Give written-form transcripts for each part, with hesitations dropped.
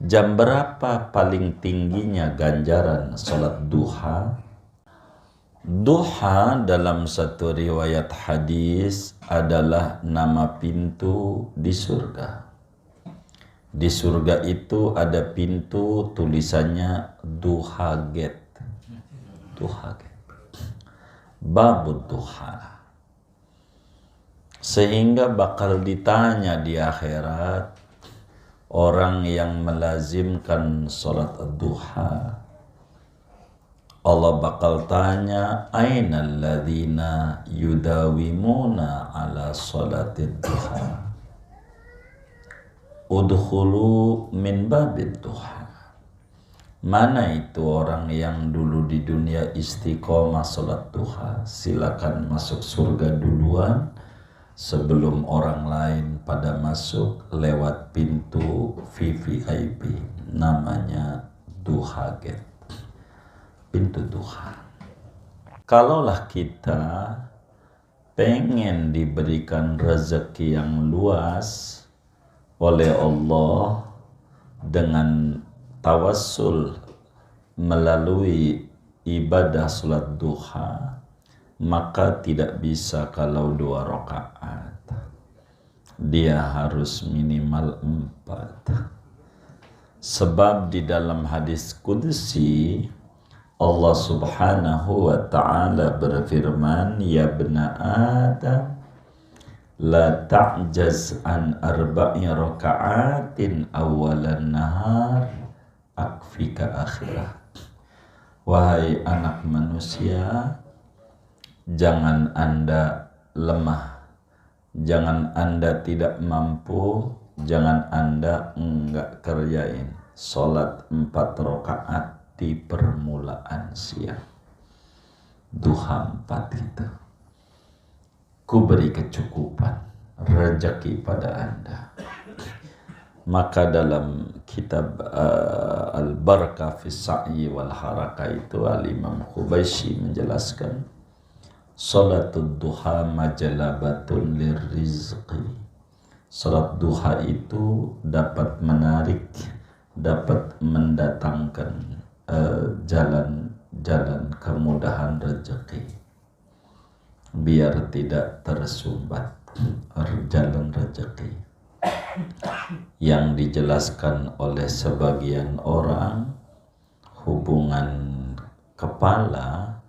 Jam berapa paling tingginya ganjaran sholat duha? Duha dalam satu riwayat hadis adalah nama pintu di surga. Di surga itu ada pintu tulisannya Duha Gate. Duha Gate. Babud Duha. Sehingga bakal ditanya di akhirat orang yang melazimkan sholat duha. Allah bakal tanya, ainal ladzina yudawimuna ala sholatid duha. Udkhulu min babid duha. Mana itu orang yang dulu di dunia istiqomah sholat duha? Silakan masuk surga duluan sebelum orang lain pada masuk lewat pintu VVIP. Namanya Duha Gate. Pintu duha. Kalaulah kita pengen diberikan rezeki yang luas oleh Allah dengan tawassul melalui ibadah salat duha, maka tidak bisa kalau 2 rakaat. Dia harus minimal 4. Sebab di dalam hadis qudsi Allah subhanahu wa ta'ala berfirman, ya bena Adam, la ta'jaz an arba'i raka'atin awalan nahar akfika akhirah. Wahai anak manusia, jangan Anda lemah, jangan Anda tidak mampu, jangan Anda enggak kerjain sholat 4 rakaat di permulaan siang. Duha 4 itu. Ku beri kecukupan rezeki pada Anda. Maka dalam kitab Al-Barakah fi Sa'yi wal Harakah itu Al-Imam Qubaisy menjelaskan, salatul duha majalabatun lirizqi. Salat duha itu dapat menarik, dapat mendatangkan jalan kemudahan rezeki, biar tidak tersumbat jalan rezeki. Yang dijelaskan oleh sebagian orang, hubungan kepala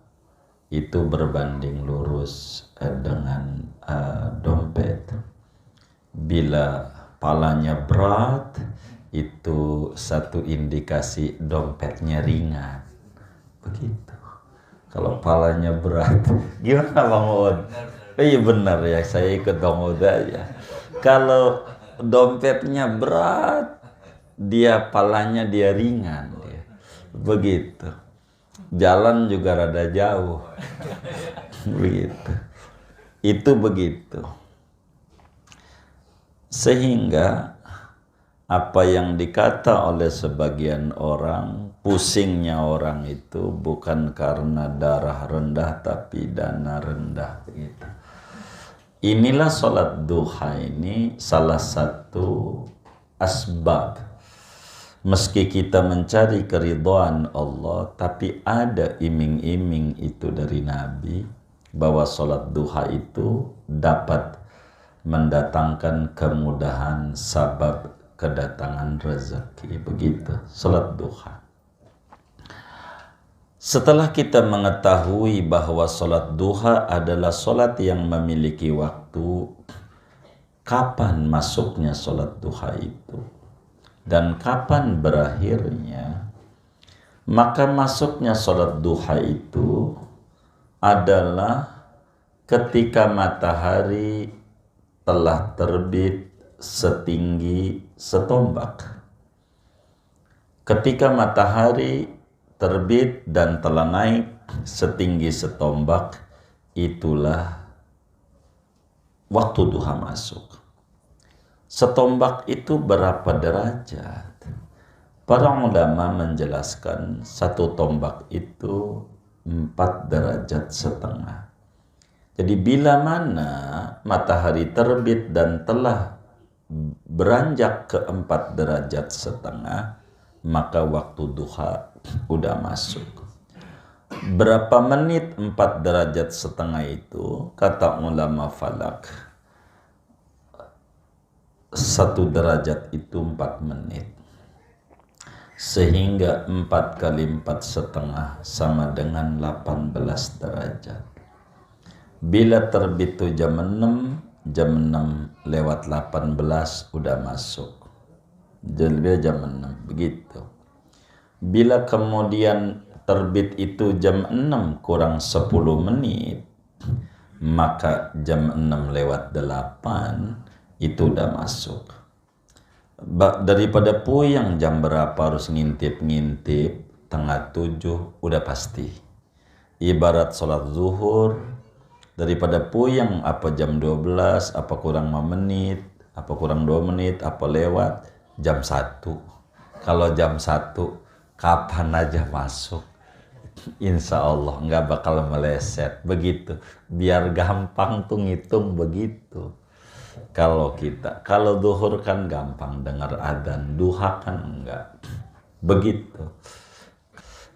itu berbanding lurus dengan dompet. Bila palanya berat, itu satu indikasi dompetnya ringan. Begitu. Kalau palanya berat, gimana Bang Ud? Iya benar ya, saya ikut Bang Ud aja. Kalau dompetnya berat, palanya dia ringan. Begitu. Jalan juga rada jauh. Begitu. Itu begitu. Sehingga apa yang dikata oleh sebagian orang, pusingnya orang itu bukan karena darah rendah tapi dana rendah. Begitu. Inilah sholat duha ini salah satu asbab. Meski kita mencari keridhaan Allah, tapi ada iming-iming itu dari Nabi bahwa sholat duha itu dapat mendatangkan kemudahan, sabab kedatangan rezeki. Begitu salat duha. Setelah kita mengetahui bahwa salat duha adalah salat yang memiliki waktu, kapan masuknya salat duha itu dan kapan berakhirnya, maka masuknya salat duha itu adalah ketika matahari telah terbit setinggi setombak. Ketika matahari terbit dan telah naik setinggi setombak, itulah waktu duha masuk. Setombak itu berapa derajat? Para ulama menjelaskan satu tombak itu 4,5 derajat. Jadi bila mana matahari terbit dan telah beranjak ke 4,5 derajat, maka waktu duha udah masuk. Berapa menit 4 derajat setengah itu? Kata ulama falak, 1 derajat itu 4 menit. Sehingga 4 kali 4 setengah sama dengan 18 derajat. Bila terbit itu jam 6 lewat 18 udah masuk. Jadi jam 6 begitu. Bila kemudian terbit itu jam 6 kurang 10 menit, maka jam 6 lewat 8 itu udah masuk. Daripada puyang jam berapa harus ngintip-ngintip, tengah 7 udah pasti. Ibarat sholat zuhur, daripada puyang apa jam 12, apa kurang 5 menit, apa kurang 2 menit, apa lewat, jam 1. Kalau jam 1 kapan aja masuk, insya Allah nggak bakal meleset. Begitu, biar gampang tuh ngitung begitu. Kalau duhur kan gampang dengar adzan, duha kan enggak. Begitu.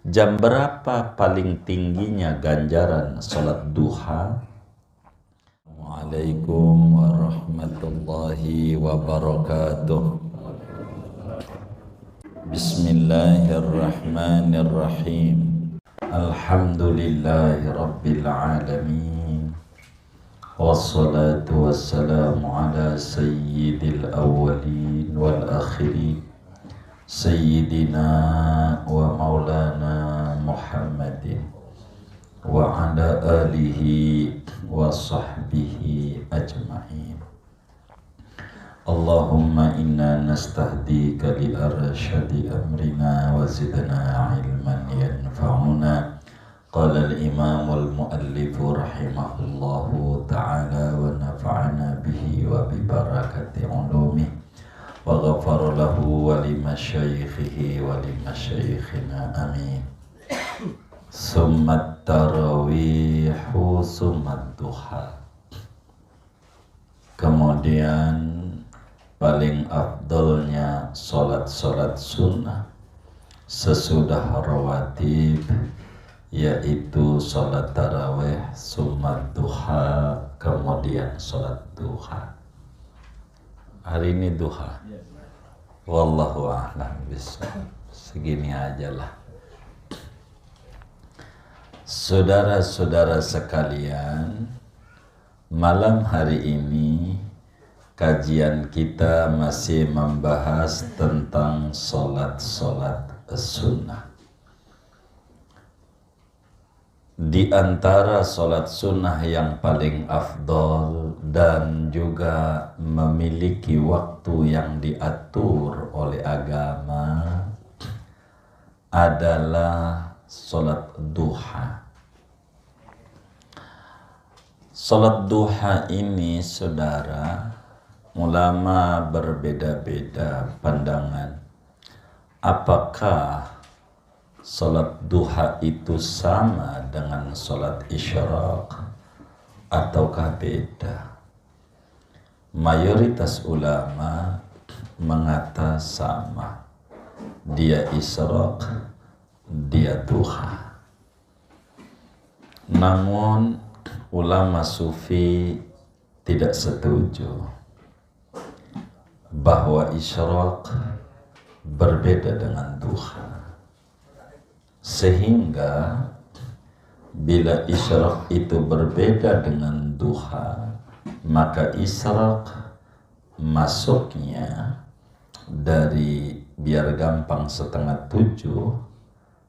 Jam berapa paling tingginya ganjaran sholat duha? Waalaikumsalam warahmatullahi wabarakatuh. Bismillahirrahmanirrahim. Alhamdulillahi rabbil alamin. Wassalatu wassalamu ala sayyidil awwalin wal akhirin, sayyidina wa maulana Muhammadin wa ala alihi wa sahbihi ajma'in. Allahumma inna nastahdika li arsyadi amrina wa zidna ilman yanfa'una. Qala al-imam al-muallif rahimahullahu ta'ala wa nafa'ana bihi wa bi barakati ulumih wa ghafara lahu wa li masyaikhihi wa li masyaikhina amin. Summat tarawihu summat duha. Kemudian paling afdolnya solat-solat sunnah sesudah rawatib, yaitu sholat tarawih, summat duha, kemudian sholat duha. Hari ini duha. Wallahu a'lam bishawab. Segini aja lah. Saudara-saudara sekalian, malam hari ini kajian kita masih membahas tentang sholat-sholat sunnah. Di antara sholat sunnah yang paling afdol dan juga memiliki waktu yang diatur oleh agama adalah sholat duha. Sholat duha ini, saudara, ulama berbeda-beda pandangan. Apakah sholat duha itu sama dengan sholat isyraq ataukah beda? Mayoritas ulama mengata sama. Dia isyraq, dia duha. Namun ulama sufi tidak setuju bahwa isyraq berbeda dengan duha. Sehingga bila isyraq itu berbeda dengan duha, maka isyraq masuknya dari biar gampang 6:30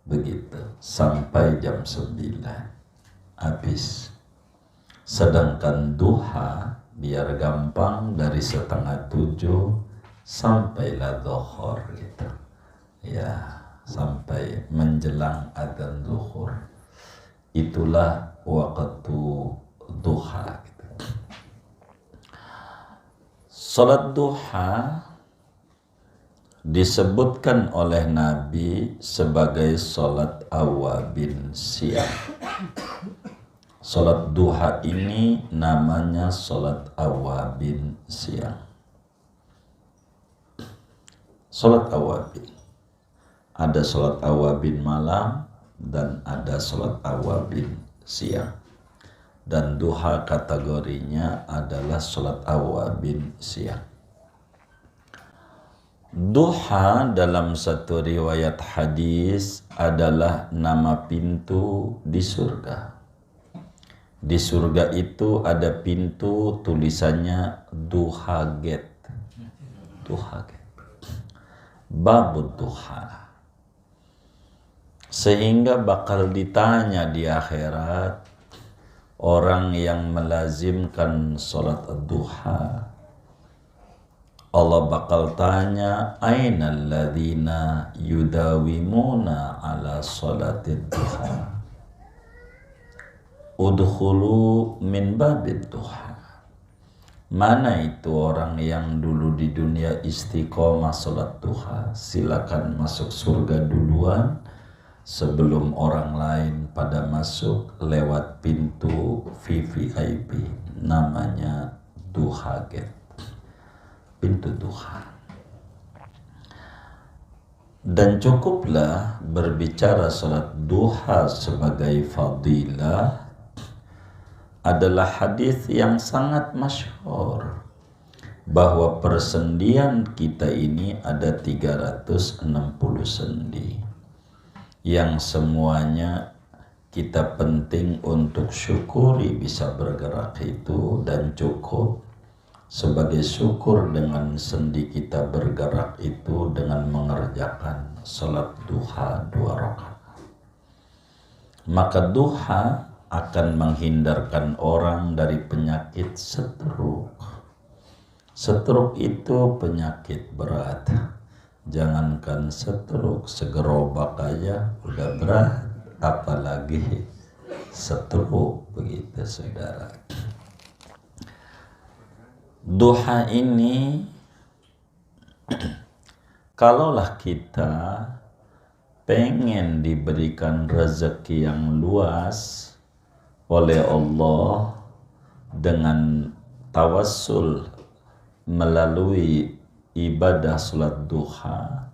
begitu sampai jam 9 habis. Sedangkan duha biar gampang dari 6:30 sampailah dhuhur gitu. Ya, sampai menjelang adzan zuhur. Itulah waktu duha gitu. Salat duha disebutkan oleh Nabi sebagai salat awabin siang. Salat duha ini namanya salat awabin siang. Salat awabin. ada sholat awabin malam dan ada sholat awabin siang. Dan duha kategorinya adalah sholat awabin siang. Duha dalam satu riwayat hadis adalah nama pintu di surga. Di surga itu ada pintu tulisannya duha gate. Duha gate. Babud duha. Sehingga bakal ditanya di akhirat orang yang melazimkan sholat duha. Allah bakal tanya, aina alladzina yudawimuna ala sholatid duha. Udkhulu min babid duha. Mana itu orang yang dulu di dunia istiqomah sholat duha? Silakan masuk surga duluan sebelum orang lain pada masuk lewat pintu VVIP. Namanya duha gate. Pintu duha. Dan cukuplah berbicara salat duha sebagai fadilah adalah hadis yang sangat masyhur bahwa persendian kita ini ada 360 sendi yang semuanya kita penting untuk syukuri bisa bergerak itu, dan cukup sebagai syukur dengan sendi kita bergerak itu dengan mengerjakan salat duha 2 rakaat. Maka duha akan menghindarkan orang dari penyakit stroke. Stroke itu penyakit berat. Jangankan stroke, segerobak aja udah berat, apalagi stroke, begitu saudara. Duha ini kalaulah kita pengen diberikan rezeki yang luas oleh Allah dengan tawassul melalui ibadah salat duha,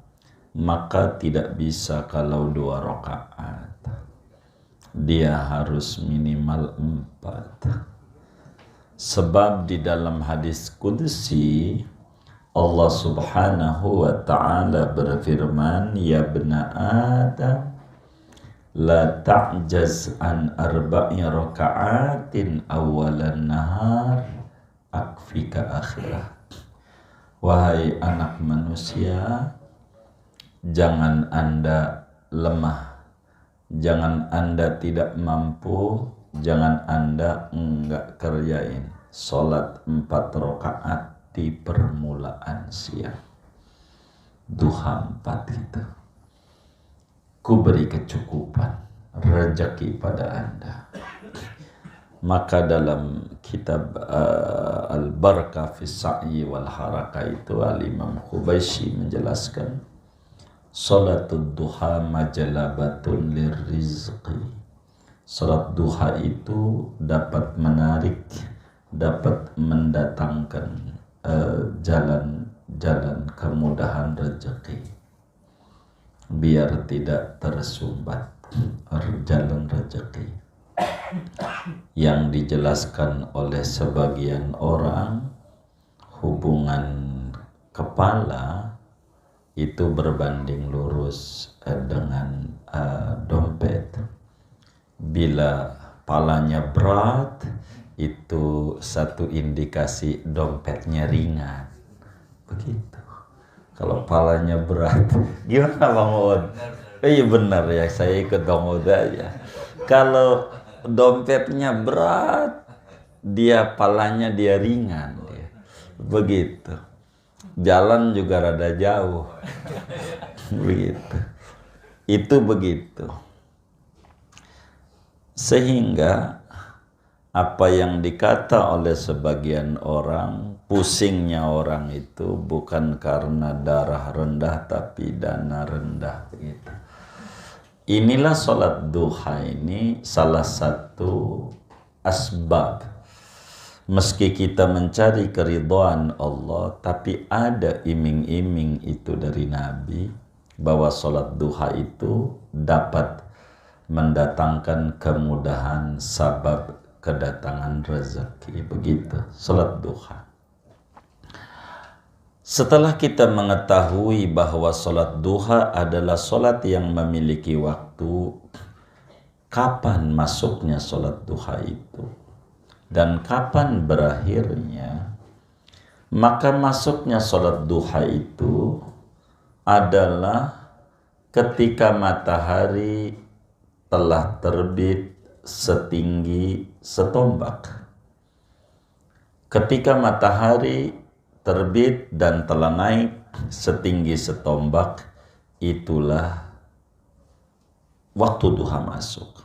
maka tidak bisa kalau 2 rakaat. Dia harus minimal 4. Sebab di dalam hadis qudsi Allah subhanahu wa ta'ala berfirman, ya bna Adam la ta'jaz an 4 raka'atin awalan nahar akfika akhirah. Wahai anak manusia, jangan Anda lemah, jangan Anda tidak mampu, jangan Anda enggak kerjain sholat 4 rakaat di permulaan siang. Duha 4 itu. Ku beri kecukupan, rezeki pada Anda. Maka dalam kitab Al-Barakah fi Sa'yi wal Harakah itu Al-Imam Khubayshi menjelaskan, salatul duha majalabatun lirizqi. Salat duha itu dapat menarik, dapat mendatangkan jalan kemudahan rezeki, biar tidak tersumbat jalan rezeki. Yang dijelaskan oleh sebagian orang, hubungan kepala itu berbanding lurus dengan dompet. Bila palanya berat, itu satu indikasi dompetnya ringan. Begitu. Kalau palanya berat, gimana Bang Ud? Iya benar ya, saya ikut Bang Ud aja. Kalau dompetnya berat, palanya dia ringan. Begitu. Jalan juga rada jauh. Begitu. Itu begitu. Sehingga apa yang dikata oleh sebagian orang, pusingnya orang itu bukan karena darah rendah tapi dana rendah, begitu. Inilah sholat duha ini salah satu asbab. Meski kita mencari keridhaan Allah, tapi ada iming-iming itu dari Nabi. bahwa sholat duha itu dapat mendatangkan kemudahan sabab kedatangan rezeki. Begitu sholat duha. Setelah kita mengetahui bahwa sholat duha adalah sholat yang memiliki waktu, kapan masuknya sholat duha itu dan kapan berakhirnya, maka masuknya sholat duha itu adalah ketika matahari telah terbit setinggi setombak. Ketika matahari terbit dan telah naik setinggi setombak, itulah waktu duha masuk.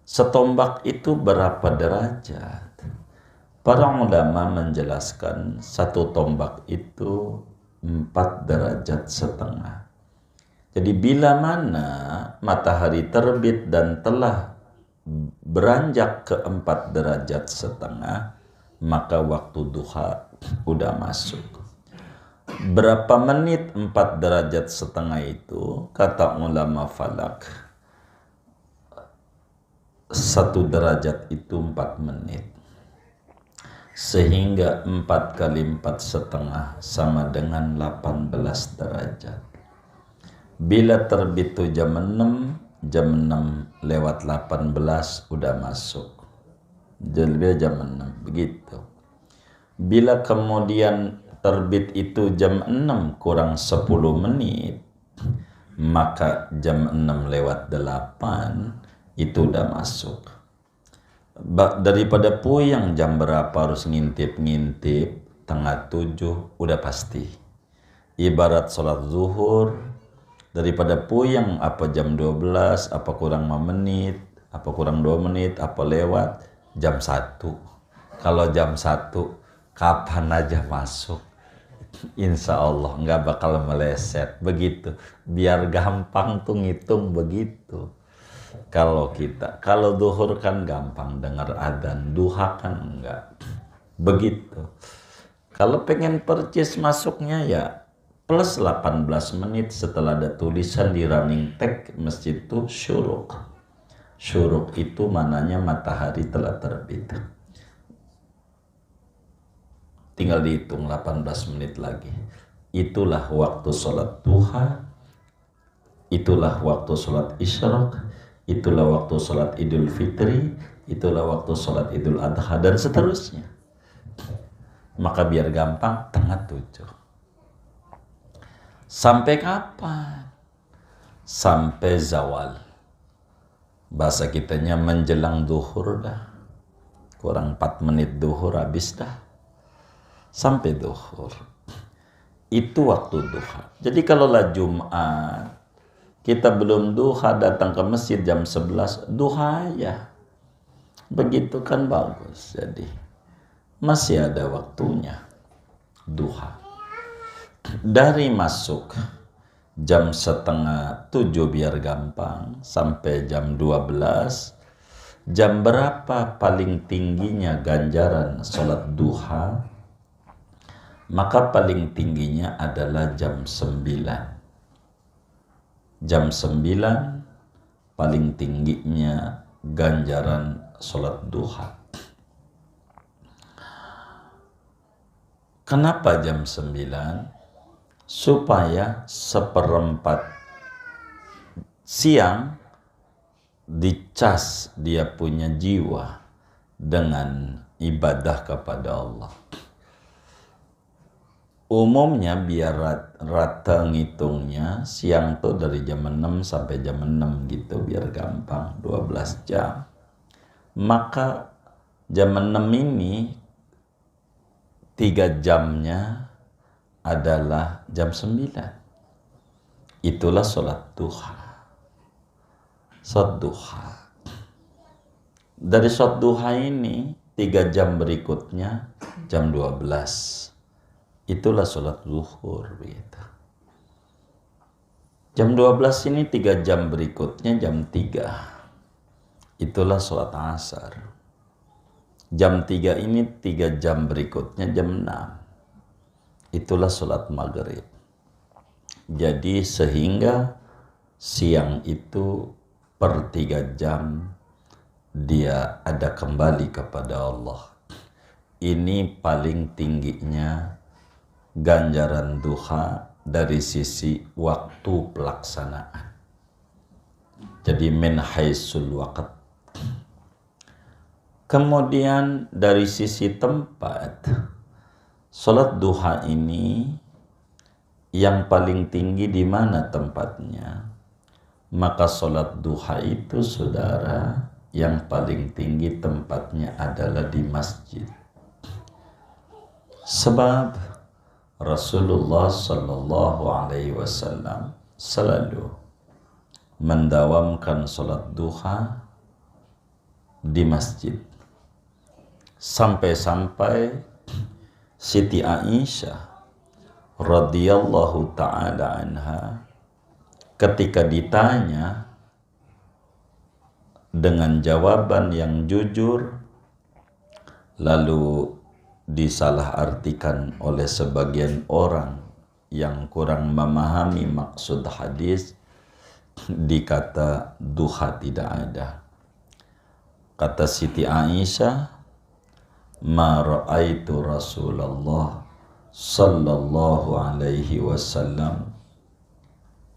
Setombak itu berapa derajat? Para ulama menjelaskan satu tombak itu 4,5 derajat. Jadi bila mana matahari terbit dan telah beranjak ke 4,5 derajat, maka waktu duha udah masuk. Berapa menit 4,5 derajat itu? Kata ulama falak, 1 derajat itu 4 menit. Sehingga 4 kali 4,5 sama dengan 18 derajat. Bila terbit itu jam 6 lewat 18 udah masuk. Jadi jam 6 begitu. Bila kemudian terbit itu jam 6 kurang 10 menit, maka jam 6 lewat 8 itu udah masuk. Daripada puyang jam berapa harus ngintip-ngintip, 6:30 udah pasti. Ibarat sholat zuhur, daripada puyang apa jam 12, apa kurang 5 menit, apa kurang 2 menit, apa lewat, jam 1. Kalau jam 1, kapan aja masuk. Insya Allah nggak bakal meleset. Begitu. Biar gampang tuh ngitung begitu. Kalau duhur kan gampang dengar adzan, duha kan enggak. Begitu. Kalau pengen percis masuknya ya plus 18 menit setelah ada tulisan di running tag masjid itu syuruk. Syuruk itu mananya matahari telah terbit. Tinggal dihitung 18 menit lagi. Itulah waktu sholat duha. Itulah waktu sholat isyraq. Itulah waktu sholat Idul Fitri, itulah waktu sholat Idul Adha, dan seterusnya. Maka biar gampang, 6:30. Sampai kapan? Sampai zawal. Bahasa kitanya menjelang duhur dah. Kurang 4 menit duhur habis dah. Sampai duhur. Itu waktu duha. Jadi kalaulah Jumat, kita belum duha datang ke masjid jam 11, duha ya. Begitu kan bagus. Jadi masih ada waktunya duha. Dari masuk jam 6:30 biar gampang sampai jam 12, jam berapa paling tingginya ganjaran sholat duha? Maka paling tingginya adalah jam 9. Jam 9 paling tingginya ganjaran sholat duha. Kenapa jam 9? Supaya 1/4 siang dicas dia punya jiwa dengan ibadah kepada Allah. Umumnya biar rata ngitungnya siang tuh dari jam 6 sampai jam 6 gitu biar gampang, 12 jam. Maka jam 6 ini 3 jamnya adalah jam 9. Itulah sholat duha. Sholat duha. Dari sholat duha ini 3 jam berikutnya jam 12. Itulah sholat zuhur. Gitu. Jam 12 ini 3 jam berikutnya jam 3. Itulah sholat asar. Jam 3 ini 3 jam berikutnya jam 6. Itulah sholat maghrib. Jadi sehingga siang itu per 3 jam dia ada kembali kepada Allah. Ini paling tingginya ganjaran duha dari sisi waktu pelaksanaan. Jadi min haisul waqt. Kemudian dari sisi tempat, salat duha ini yang paling tinggi di mana tempatnya? Maka salat duha itu saudara, yang paling tinggi tempatnya adalah di masjid. Sebab Rasulullah sallallahu alaihi wasallam selalu mendawamkan salat duha di masjid. Sampai-sampai Siti Aisyah radhiyallahu taala anha ketika ditanya dengan jawaban yang jujur lalu disalahartikan oleh sebagian orang yang kurang memahami maksud hadis, dikata duha tidak ada. Kata Siti Aisyah, ma ra'aitu Rasulullah sallallahu alaihi wasallam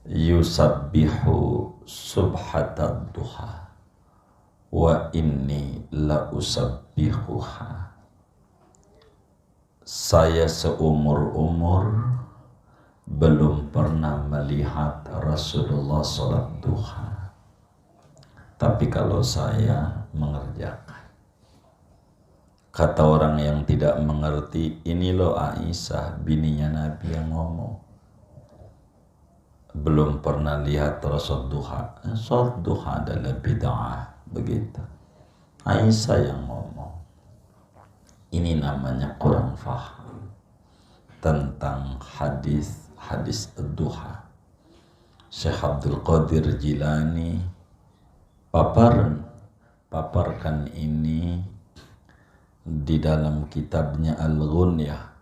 yusabbihu subhatad duha wa inni la usabbihuha. Saya seumur-umur belum pernah melihat Rasulullah sholat duha, tapi kalau saya mengerjakan. Kata orang yang tidak mengerti, ini loh Aisyah bininya Nabi yang ngomong, belum pernah lihat Rasul duha. Sholat duha adalah bid'ah, begitu Aisyah yang ngomong. Ini namanya kurang faham tentang hadis duha. Syekh Abdul Qadir Jilani paparkan ini di dalam kitabnya Al-Ghunyah,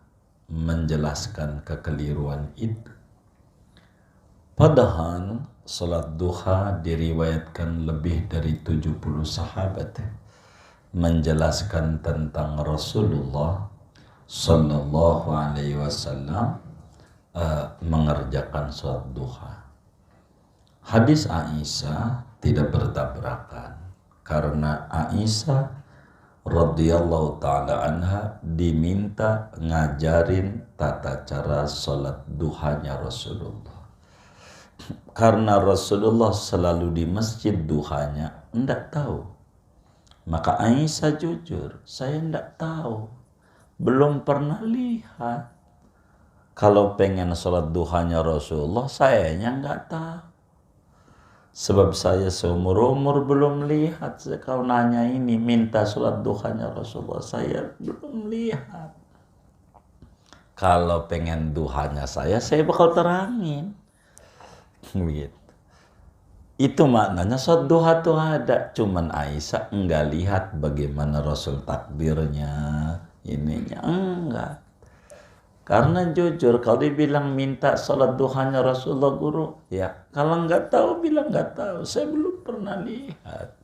menjelaskan kekeliruan itu. Padahal salat duha diriwayatkan lebih dari 70 sahabat menjelaskan tentang Rasulullah sallallahu alaihi wasallam mengerjakan salat duha. Hadis Aisyah tidak bertabrakan karena Aisyah radhiyallahu taala anha diminta ngajarin tata cara salat duhanya Rasulullah. Karena Rasulullah selalu di masjid duhanya, enggak tahu. Maka Aisyah jujur, saya enggak tahu, belum pernah lihat. Kalau pengen sholat duhanya Rasulullah, sayanya enggak tahu. Sebab saya seumur-umur belum lihat. Kalau nanya ini, minta sholat duhanya Rasulullah, saya belum lihat. Kalau pengen duhanya saya bakal terangin. Begitu. Itu maknanya sholat duha tuh ada, cuman Aisyah enggak lihat bagaimana Rasul takbirnya, ininya enggak. Karena jujur kalau dibilang minta sholat duhanya Rasulullah guru, ya kalau enggak tahu bilang enggak tahu, saya belum pernah lihat.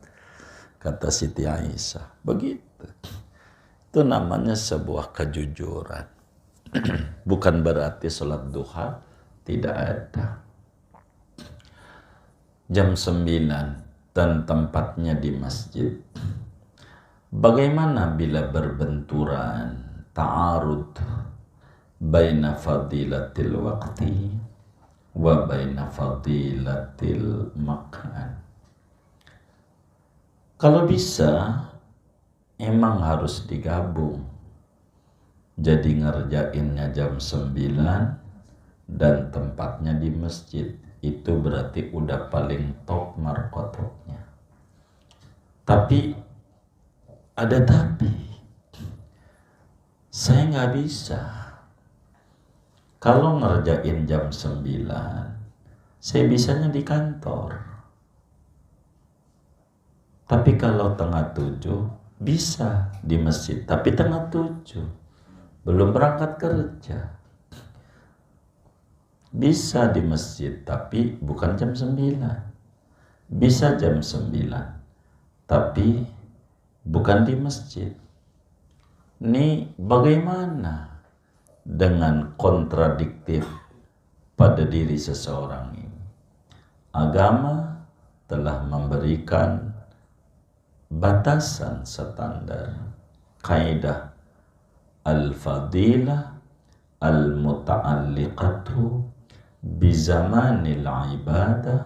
Kata Siti Aisyah, begitu. Itu namanya sebuah kejujuran. Bukan berarti sholat duha tidak ada. Jam 9 dan tempatnya di masjid. Bagaimana bila berbenturan, ta'arud baina fadilatil waqti wa baina fadilatil makan? Kalau bisa emang harus digabung. Jadi ngerjainnya jam 9 dan tempatnya di masjid. Itu berarti udah paling top markotopnya. Tapi ada tapi. Saya nggak bisa. Kalau ngerjain jam 9, saya bisanya di kantor. Tapi kalau tengah 7, bisa di masjid. Tapi tengah 7, belum berangkat kerja. Bisa di masjid, tapi bukan jam 9. Bisa jam 9, tapi bukan di masjid. Ini bagaimana dengan kontradiktif pada diri seseorang ini? Agama telah memberikan batasan standar, kaidah al-fadilah al-muta'alliqatu bizamanil ibadah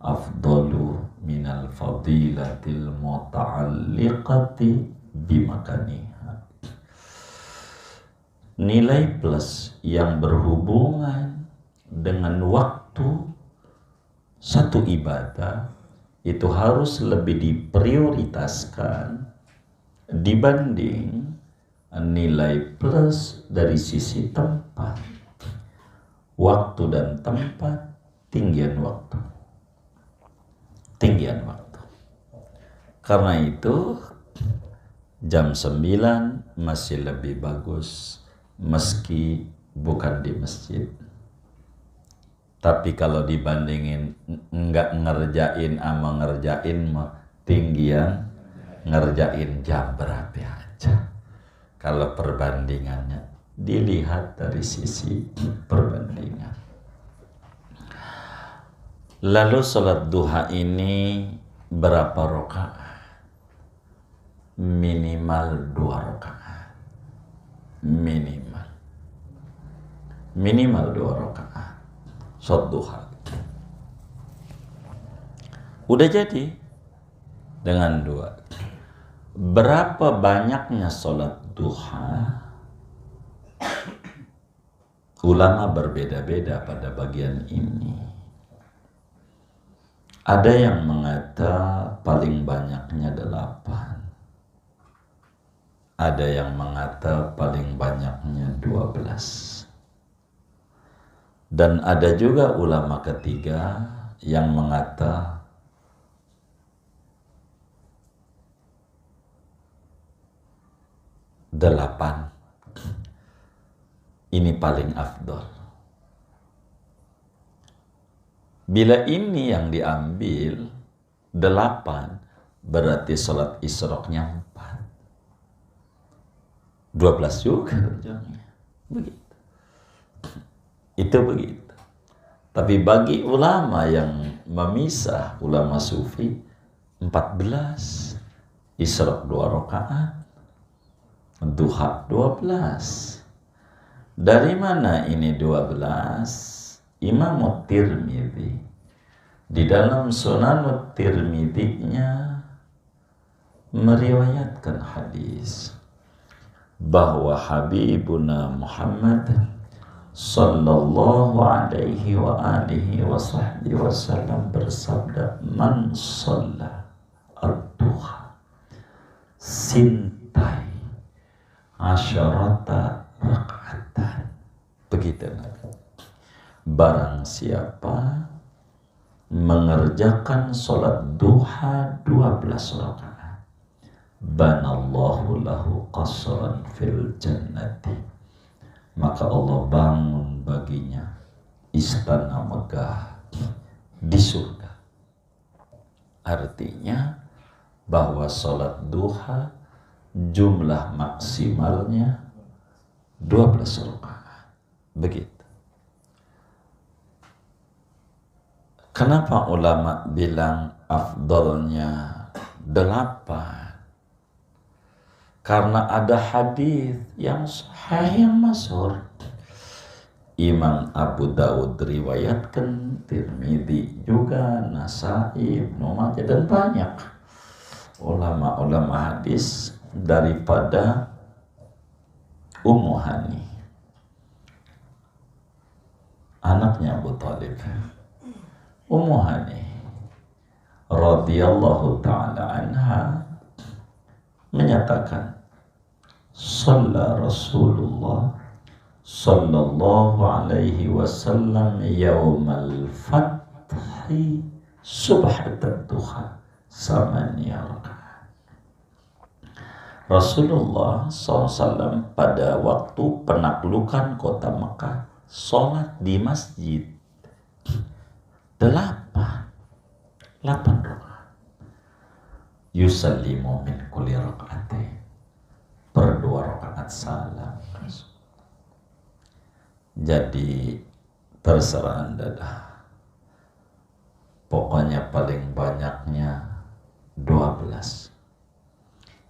afdalu minal fadilatil muta'alliqati bimakaniha. Nilai plus yang berhubungan dengan waktu satu ibadah itu harus lebih diprioritaskan dibanding nilai plus dari sisi tempat. Waktu dan tempat, tinggian waktu. Tinggian waktu. Karena itu jam 9 masih lebih bagus meski bukan di masjid. Tapi kalau dibandingin enggak ngerjain sama ngerjain mah tinggian ngerjain jam berapa aja. Kalau perbandingannya dilihat dari sisi perbandingan. Lalu sholat duha ini berapa rakaat? Minimal 2 rakaat. Minimal 2 rakaat. Sholat duha. Udah jadi dengan 2. Berapa banyaknya sholat duha? Ulama berbeda-beda pada bagian ini. Ada yang mengata paling banyaknya 8. Ada yang mengata paling banyaknya 12. Dan ada juga ulama ketiga yang mengata delapan. Ini paling afdol. Bila ini yang diambil 8, berarti sholat isroknya 4. 12 juga ujungnya. Begitu. Itu begitu. Tapi bagi ulama yang memisah, ulama sufi, 14. Isrok 2 rakaat. Duha 12. Dari mana ini 12? Imam Tirmidzi di dalam Sunan Tirmidzi-nya meriwayatkan hadis bahwa Habibuna Muhammad sallallahu alaihi wa alihi wa sahbihi wasallam bersabda, man shalla ad-duha sintai asyarata raka'atan. Begitu. Barang siapa mengerjakan sholat duha 12 rakaat, banallahu lahu qasran fil jannati, maka Allah bangun baginya istana megah di surga. Artinya bahwa sholat duha jumlah maksimalnya 12 rakaat. Begitu. Kenapa ulama bilang afdalnya 8? Karena ada hadis yang sahih yang masyhur. Imam Abu Daud riwayatkan, Tirmidzi juga, Nasai, Ibnu Majah, dan banyak ulama-ulama hadis daripada Ummu Hani, anaknya Abu Thalib. Ummu Hani radhiyallahu ta'ala anha menyatakan, shalla Rasulullah sallallahu alaihi wasallam yaumal fathi subhatat duha samaniya rakaat. Rasulullah SAW pada waktu penaklukan kota Mekah sholat di masjid 8 rakaat. Yusallimu min kulli rakaatain, per 2 rakaat salam. Jadi terserah Anda dah. Pokoknya paling banyaknya 12.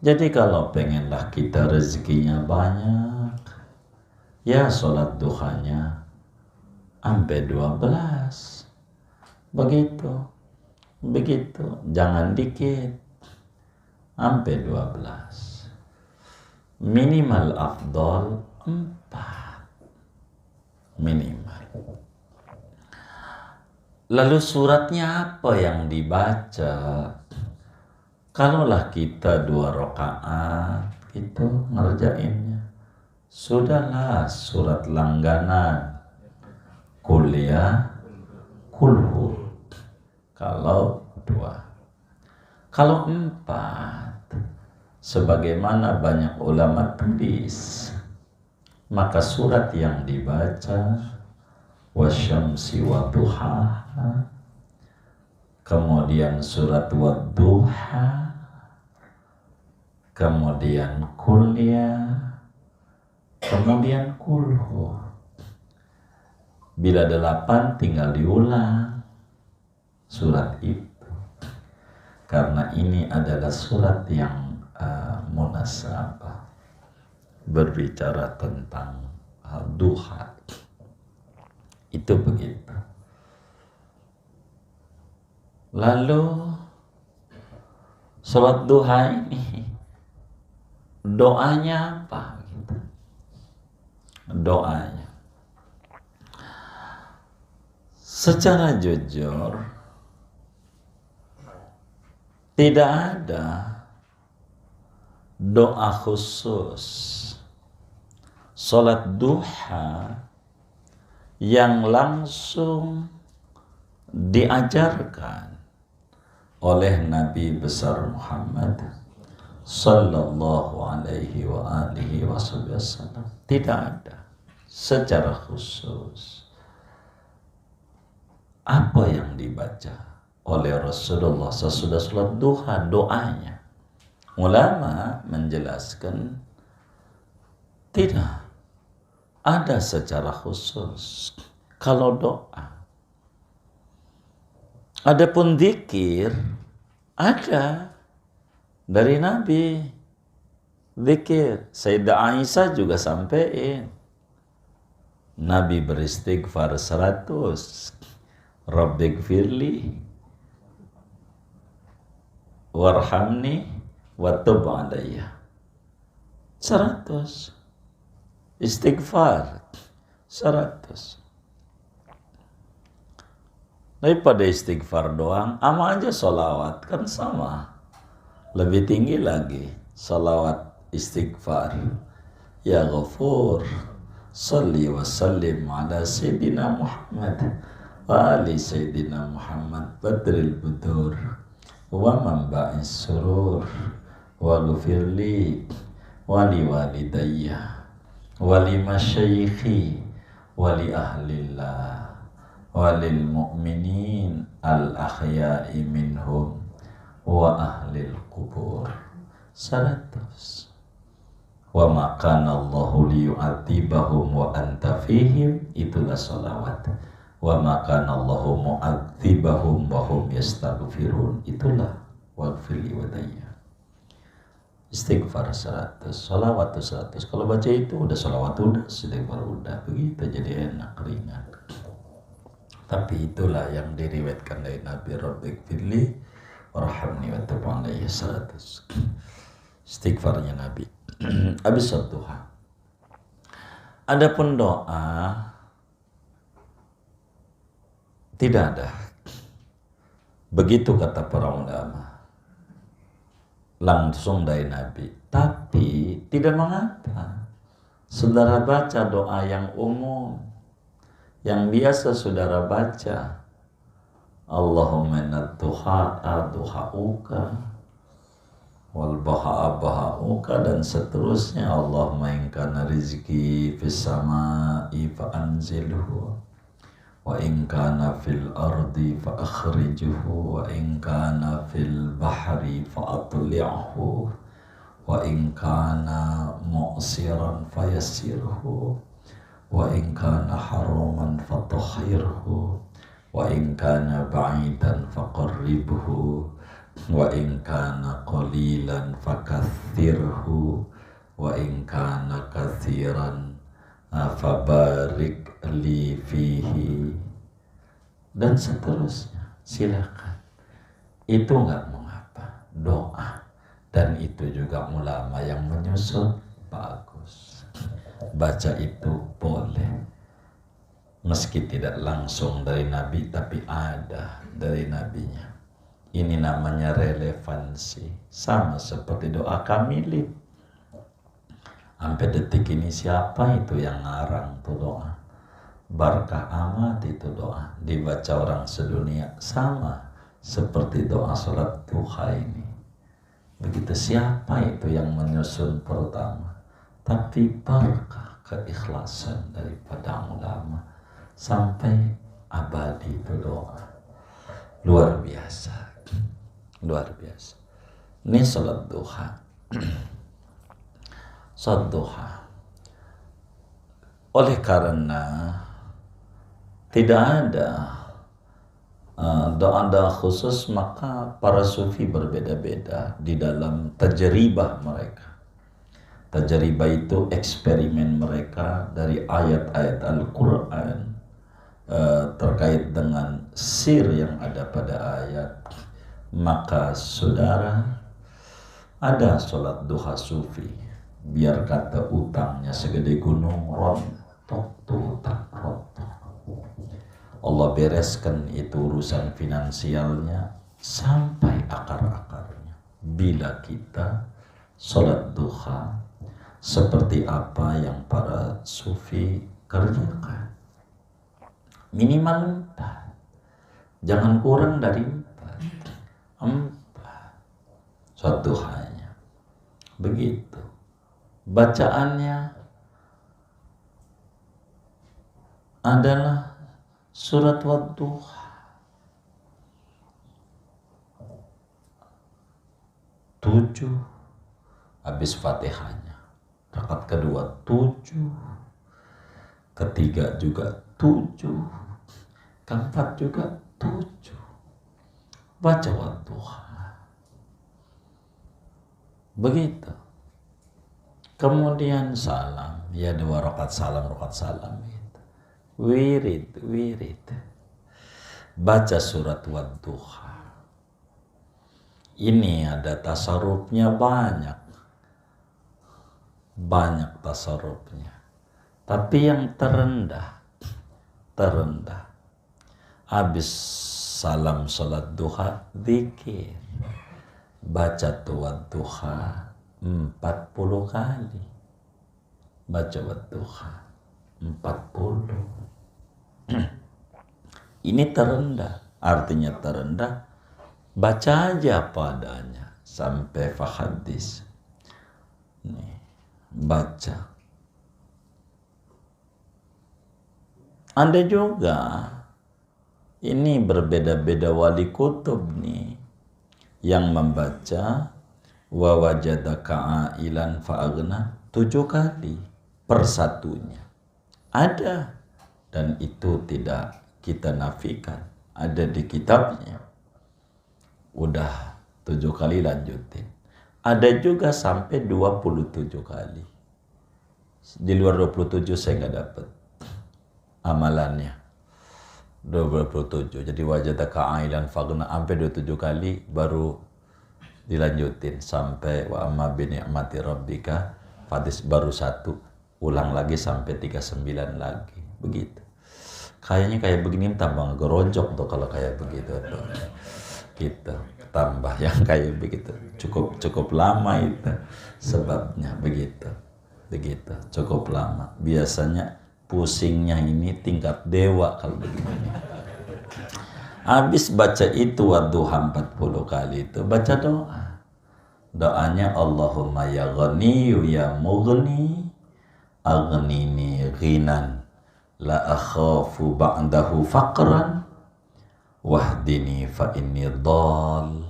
Jadi kalau pengenlah kita rezekinya banyak, ya sholat duhanya sampai 12. Begitu. Jangan dikit, sampai 12. Minimal afdol 4. Minimal. Lalu suratnya apa yang dibaca? Kalaulah kita 2 rakaat itu ngerjainnya, sudahlah surat langganan kuliah kulhu. Kalau 2, kalau 4, sebagaimana banyak ulama tulis, maka surat yang dibaca wasyamsi wa duhaha, kemudian surat wadduha, kemudian kuliah, kemudian kulhu. Bila 8 tinggal diulang surat itu, karena ini adalah surat yang munasabah, berbicara tentang duha. Itu begitu. Lalu sholat duha ini doanya apa? Doanya secara jujur tidak ada doa khusus sholat duha yang langsung diajarkan oleh Nabi besar Muhammad sallallahu alaihi wa alihi wasallam. Tidak ada secara khusus. Apa yang dibaca oleh Rasulullah sesudah sholat duha, doanya? Ulama menjelaskan tidak ada secara khusus kalau doa. Adapun zikir ada dari Nabi. Zikir Sayyidah Aisyah juga sampaikan, Nabi beristighfar 100, Rabbighfirli warhamni wa tub alayya. 100 istighfar 100. Daripada istighfar doang, ama aja sholawat, kan sama. Lebih tinggi lagi sholawat istighfar. Ya Ghafur, salli wa sallim ala Sayyidina Muhammad wa ali Sayyidina Muhammad badril budur wa manba'is surur wa ghufirli wa li walidayya wa li masyayikhi wa li ahlillah walil mu'minin al-akhya'i minhum wa ahlil kubur. 100. Wa makana Allahu liyu'adzibahum wa anta fihim, itulah sholawat. Wa makana Allahu mu'adzibahum wa hum yastaghfirun, itulah waghfirli wadayya. Istighfar 100, sholawat 100. Kalau baca itu udah sholawat udah, istighfar udah, begitu jadi enak, ringan. Tapi itulah yang diriwayatkan dari Nabi, Rabbighfirli warhamni wa tub alayya 100. Istighfarnya Nabi habis sholat duha. Adapun doa tidak ada. Begitu kata para ulama, langsung dari Nabi. Tapi tidak mengapa saudara baca doa yang umum, yang biasa saudara baca, Allahumma inna duha'a duha'uka wal baha'a baha'uka, dan seterusnya. Allahumma in kana rizki fis sama'i fa anzilhu wa in kana fil ardi fa akhrijhu wa in kana fil bahri fa atli'hu wa in kana mu'siran fa yassirhu wa in kana haraman fa tahhirhu wa in kana ba'idan fa qarribhu wa in kana qalilan fakaththirhu wa in kana kathiran fabarik li fihi, dan seterusnya. Silakan, itu nggak mengapa, doa. Dan itu juga ulama yang menyusun, bagus. Baca itu boleh, meski tidak langsung dari Nabi, tapi ada dari Nabinya. Ini namanya relevansi. Sama seperti doa kamilin. Sampai detik ini siapa itu yang ngarang tuh doa? Barakah amat itu doa. Dibaca orang sedunia. Sama seperti doa sholat duha ini. Begitu, siapa itu yang menyusun pertama? Tapi barakah keikhlasan daripada ulama. Sampai abadi itu doa. Luar biasa. Luar biasa. Ini sholat duha. Sholat duha. Oleh karena tidak ada doa-doa khusus, maka para sufi berbeda-beda di dalam tajribah mereka. Tajribah itu eksperimen mereka dari ayat-ayat Al-Quran terkait dengan sir yang ada pada ayat. Maka saudara, ada sholat duha sufi, biar kata utangnya segede gunung, rontok tuh utang, rontok. Allah bereskan itu urusan finansialnya sampai akar-akarnya. Bila kita sholat duha seperti apa yang para sufi kerjakan, minimal 4, jangan kurang dari 4 sholat duhanya. Begitu. Bacaannya adalah surat Wadduha, 7 habis Fatihahnya. Rakaat kedua 7, ketiga juga 7, keempat juga 7. Baca Wadduha. Begitu. Kemudian salam, ya 2 rakaat salam gitu. Wirid. Baca surat Wadduha. Ini ada tasarrufnya banyak tasarrufnya. Tapi yang terendah. Habis salam salat duha, zikir. Baca Wadduha 40 kali. Baca Wadduha 40. Ini terendah. Artinya terendah, baca aja padanya sampai fahadis. Nih, baca. Ada juga, ini berbeda-beda wali kutub nih, yang membaca wa wajadaka ailan fa'aghna 7 kali per satunya. Ada, dan itu tidak kita nafikan, ada di kitabnya. Udah 7 kali lanjutin. Ada juga sampai 27 kali. Di luar 27 saya nggak dapat amalannya. 27. Jadi wajadaka ailan fa'aghna sampai 27 kali baru dilanjutin sampai wa amma bi ni'mati rabbika fadis, baru 1, ulang lagi sampai 39 lagi. Begitu. Kayaknya kayak begini tambah geronjok tuh kalau kayak begitu tuh. Gitu. Tambah yang kayak begitu. Cukup lama itu sebabnya begitu. Cukup lama. Biasanya pusingnya ini tingkat dewa kalau begini. Habis baca itu Wadduha 40 kali itu baca doa. Doanya Allahumma ya ghaniyu ya mughni aghnini ghinan la akhafu ba'dahu faqran wahdini fa inni dhal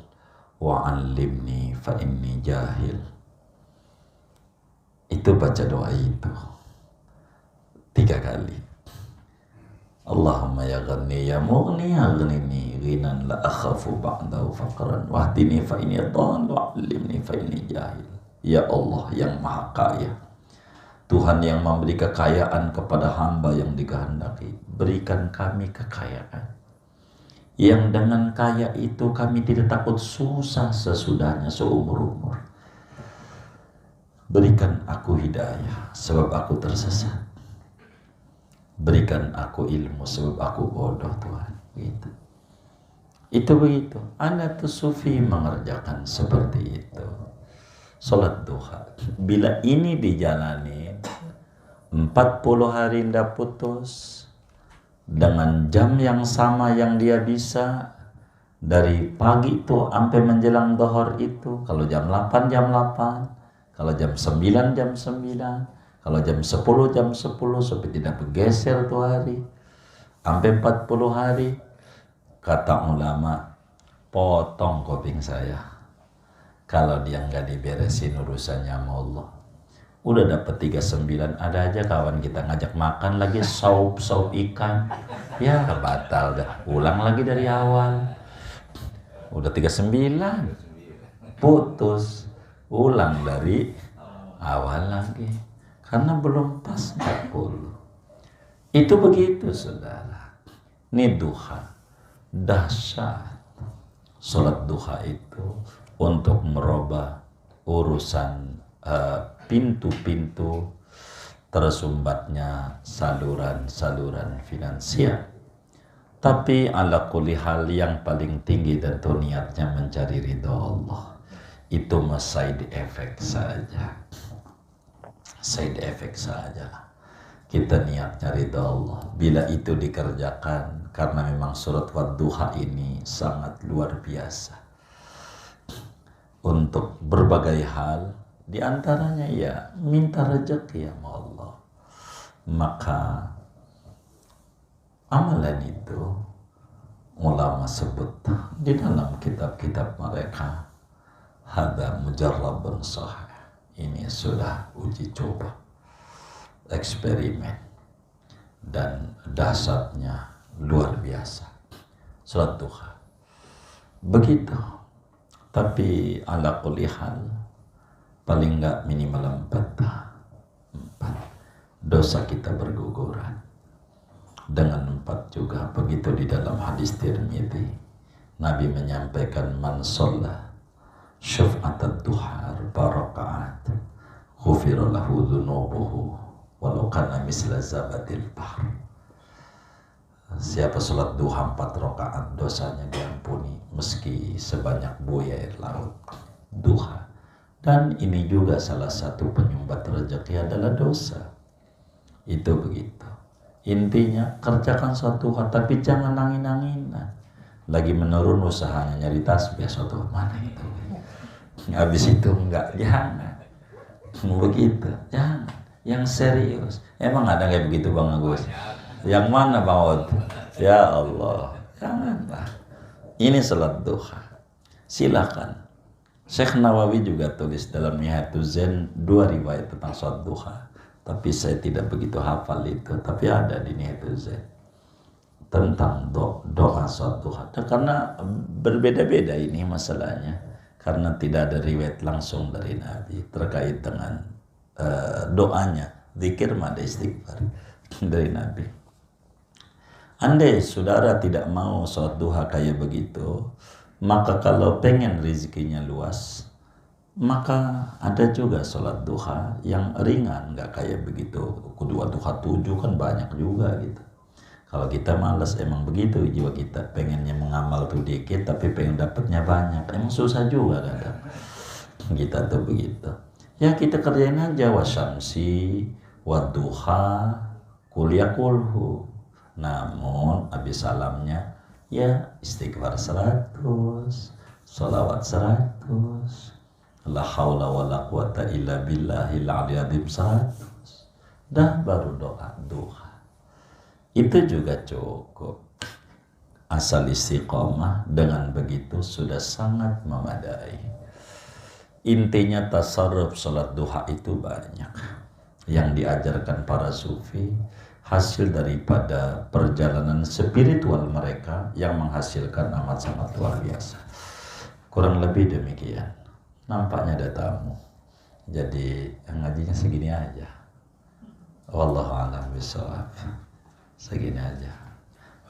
wa'allimni fa inni jahil. Itu baca doa itu 3 kali. Allahumma ya ghani ya mughni aghnini ghinan la akhafu ba'dahu faqran wahdini fa inni dhal wa'allimni fa inni jahil. Ya Allah yang maha kaya, Tuhan yang memberi kekayaan kepada hamba yang dikehendaki, berikan kami kekayaan yang dengan kaya itu kami tidak takut susah sesudahnya seumur-umur. Berikan aku hidayah sebab aku tersesat. Berikan aku ilmu sebab aku bodoh Tuhan. Gitu. Itu begitu. Anda tuh sufi mengerjakan seperti itu. Salat duha. Bila ini dijalani 40 hari tidak putus dengan jam yang sama yang dia bisa, dari pagi tuh sampai menjelang dohor itu, kalau jam 8 jam 8, kalau jam 9 jam 9, kalau jam 10 jam 10, sampai tidak bergeser tuh hari sampai 40 hari. Kata ulama, potong kuping saya kalau dia nggak diberesin urusannya sama Allah. Udah dapat 39, ada aja kawan kita ngajak makan lagi saup ikan, ya batal dah, ulang lagi dari awal. Udah 39 putus, ulang dari awal lagi karena belum pas 40. Itu begitu saudara. Ini duha dahsyat. Salat duha itu untuk merubah urusan pintu-pintu tersumbatnya saluran-saluran finansial. Tapi ala kulli hal yang paling tinggi tentu niatnya mencari ridha Allah. Itu mas side effect saja. Side effect saja. Kita niatnya ridha Allah. Bila itu dikerjakan, karena memang surat Wadduha ini sangat luar biasa untuk berbagai hal, di antaranya ya minta rezeki sama Allah. Maka amalan itu ulama sebut di dalam kitab-kitab mereka, hada mujarrabun sahih. Ini sudah uji coba, eksperimen, dan dasarnya luar biasa. Salat duha begitu. Tapi ala kulli hal, paling enggak minimal 4 dosa kita berguguran. Dengan 4 juga begitu di dalam hadis Tirmidzi, Nabi menyampaikan man shalla syaf'atat duha barakaat ghufira lahu dzunubuhu walau kana misla zabatil bahr. Siapa sholat duha 4 rakaat, dosanya diampuni meski sebanyak buaya air laut. Duha. Dan ini juga salah satu penyumbat rezeki adalah dosa. Itu begitu. Intinya kerjakan sholat duha, tapi jangan angin-anginan. Lagi menurun usahanya nyari tasbih, suatu mana itu. Habis itu enggak, jangan. Begitu, jangan. Yang serius. Emang ada kayak begitu Bang Agus? Yang mana Bang Od? Ya Allah, janganlah. Ini salat duha. Silakan. Syekh Nawawi juga tulis dalam Nihayatul Zen 2 riwayat tentang salat duha. Tapi saya tidak begitu hafal itu. Tapi ada di Nihayatul Zen tentang doa salat duha. Karena berbeda-beda ini masalahnya. Karena tidak ada riwayat langsung dari Nabi terkait dengan doanya. Zikir mada istighfar dari Nabi. Andai saudara tidak mau sholat duha kayak begitu, maka kalau pengen rezekinya luas, maka ada juga sholat duha yang ringan, nggak kayak begitu. Kedua duha 7 kan banyak juga gitu. Kalau kita malas, emang begitu jiwa kita, pengennya mengamal tuh dikit, tapi pengen dapatnya banyak. Emang susah juga kadang. Kita tuh begitu. Ya kita kerjain aja wasyamsi, wadduha, kuliah kulhu. Namun habis salamnya ya istighfar 100, sholawat 100, La haula wala quwata illa billahil aliyadzim. Dah baru doa duha. Itu juga cukup. Asal istiqomah, dengan begitu sudah sangat memadai. Intinya tasarruf salat duha itu banyak yang diajarkan para sufi, hasil daripada perjalanan spiritual mereka yang menghasilkan amat sangat luar biasa. Kurang lebih demikian. Nampaknya ada tamu, jadi ngajinya segini aja. Wallahu a'lam bishawab. Segini aja,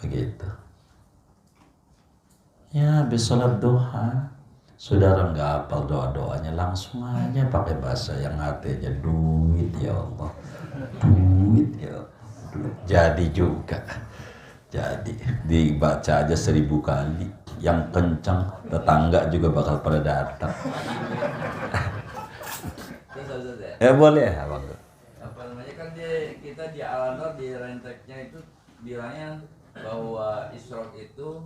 begitu. Ya, habis sholat duha, saudara nggak hafal doa-doanya, langsung aja pakai bahasa yang artinya duit ya Allah, duit ya Allah. Jadi juga, jadi dibaca aja 1000 kali, yang kencang tetangga juga bakal pada datang. Ya boleh, abang. Apa namanya kan kita di Al-Anwar di renteknya itu bilangnya bahwa Isyraq itu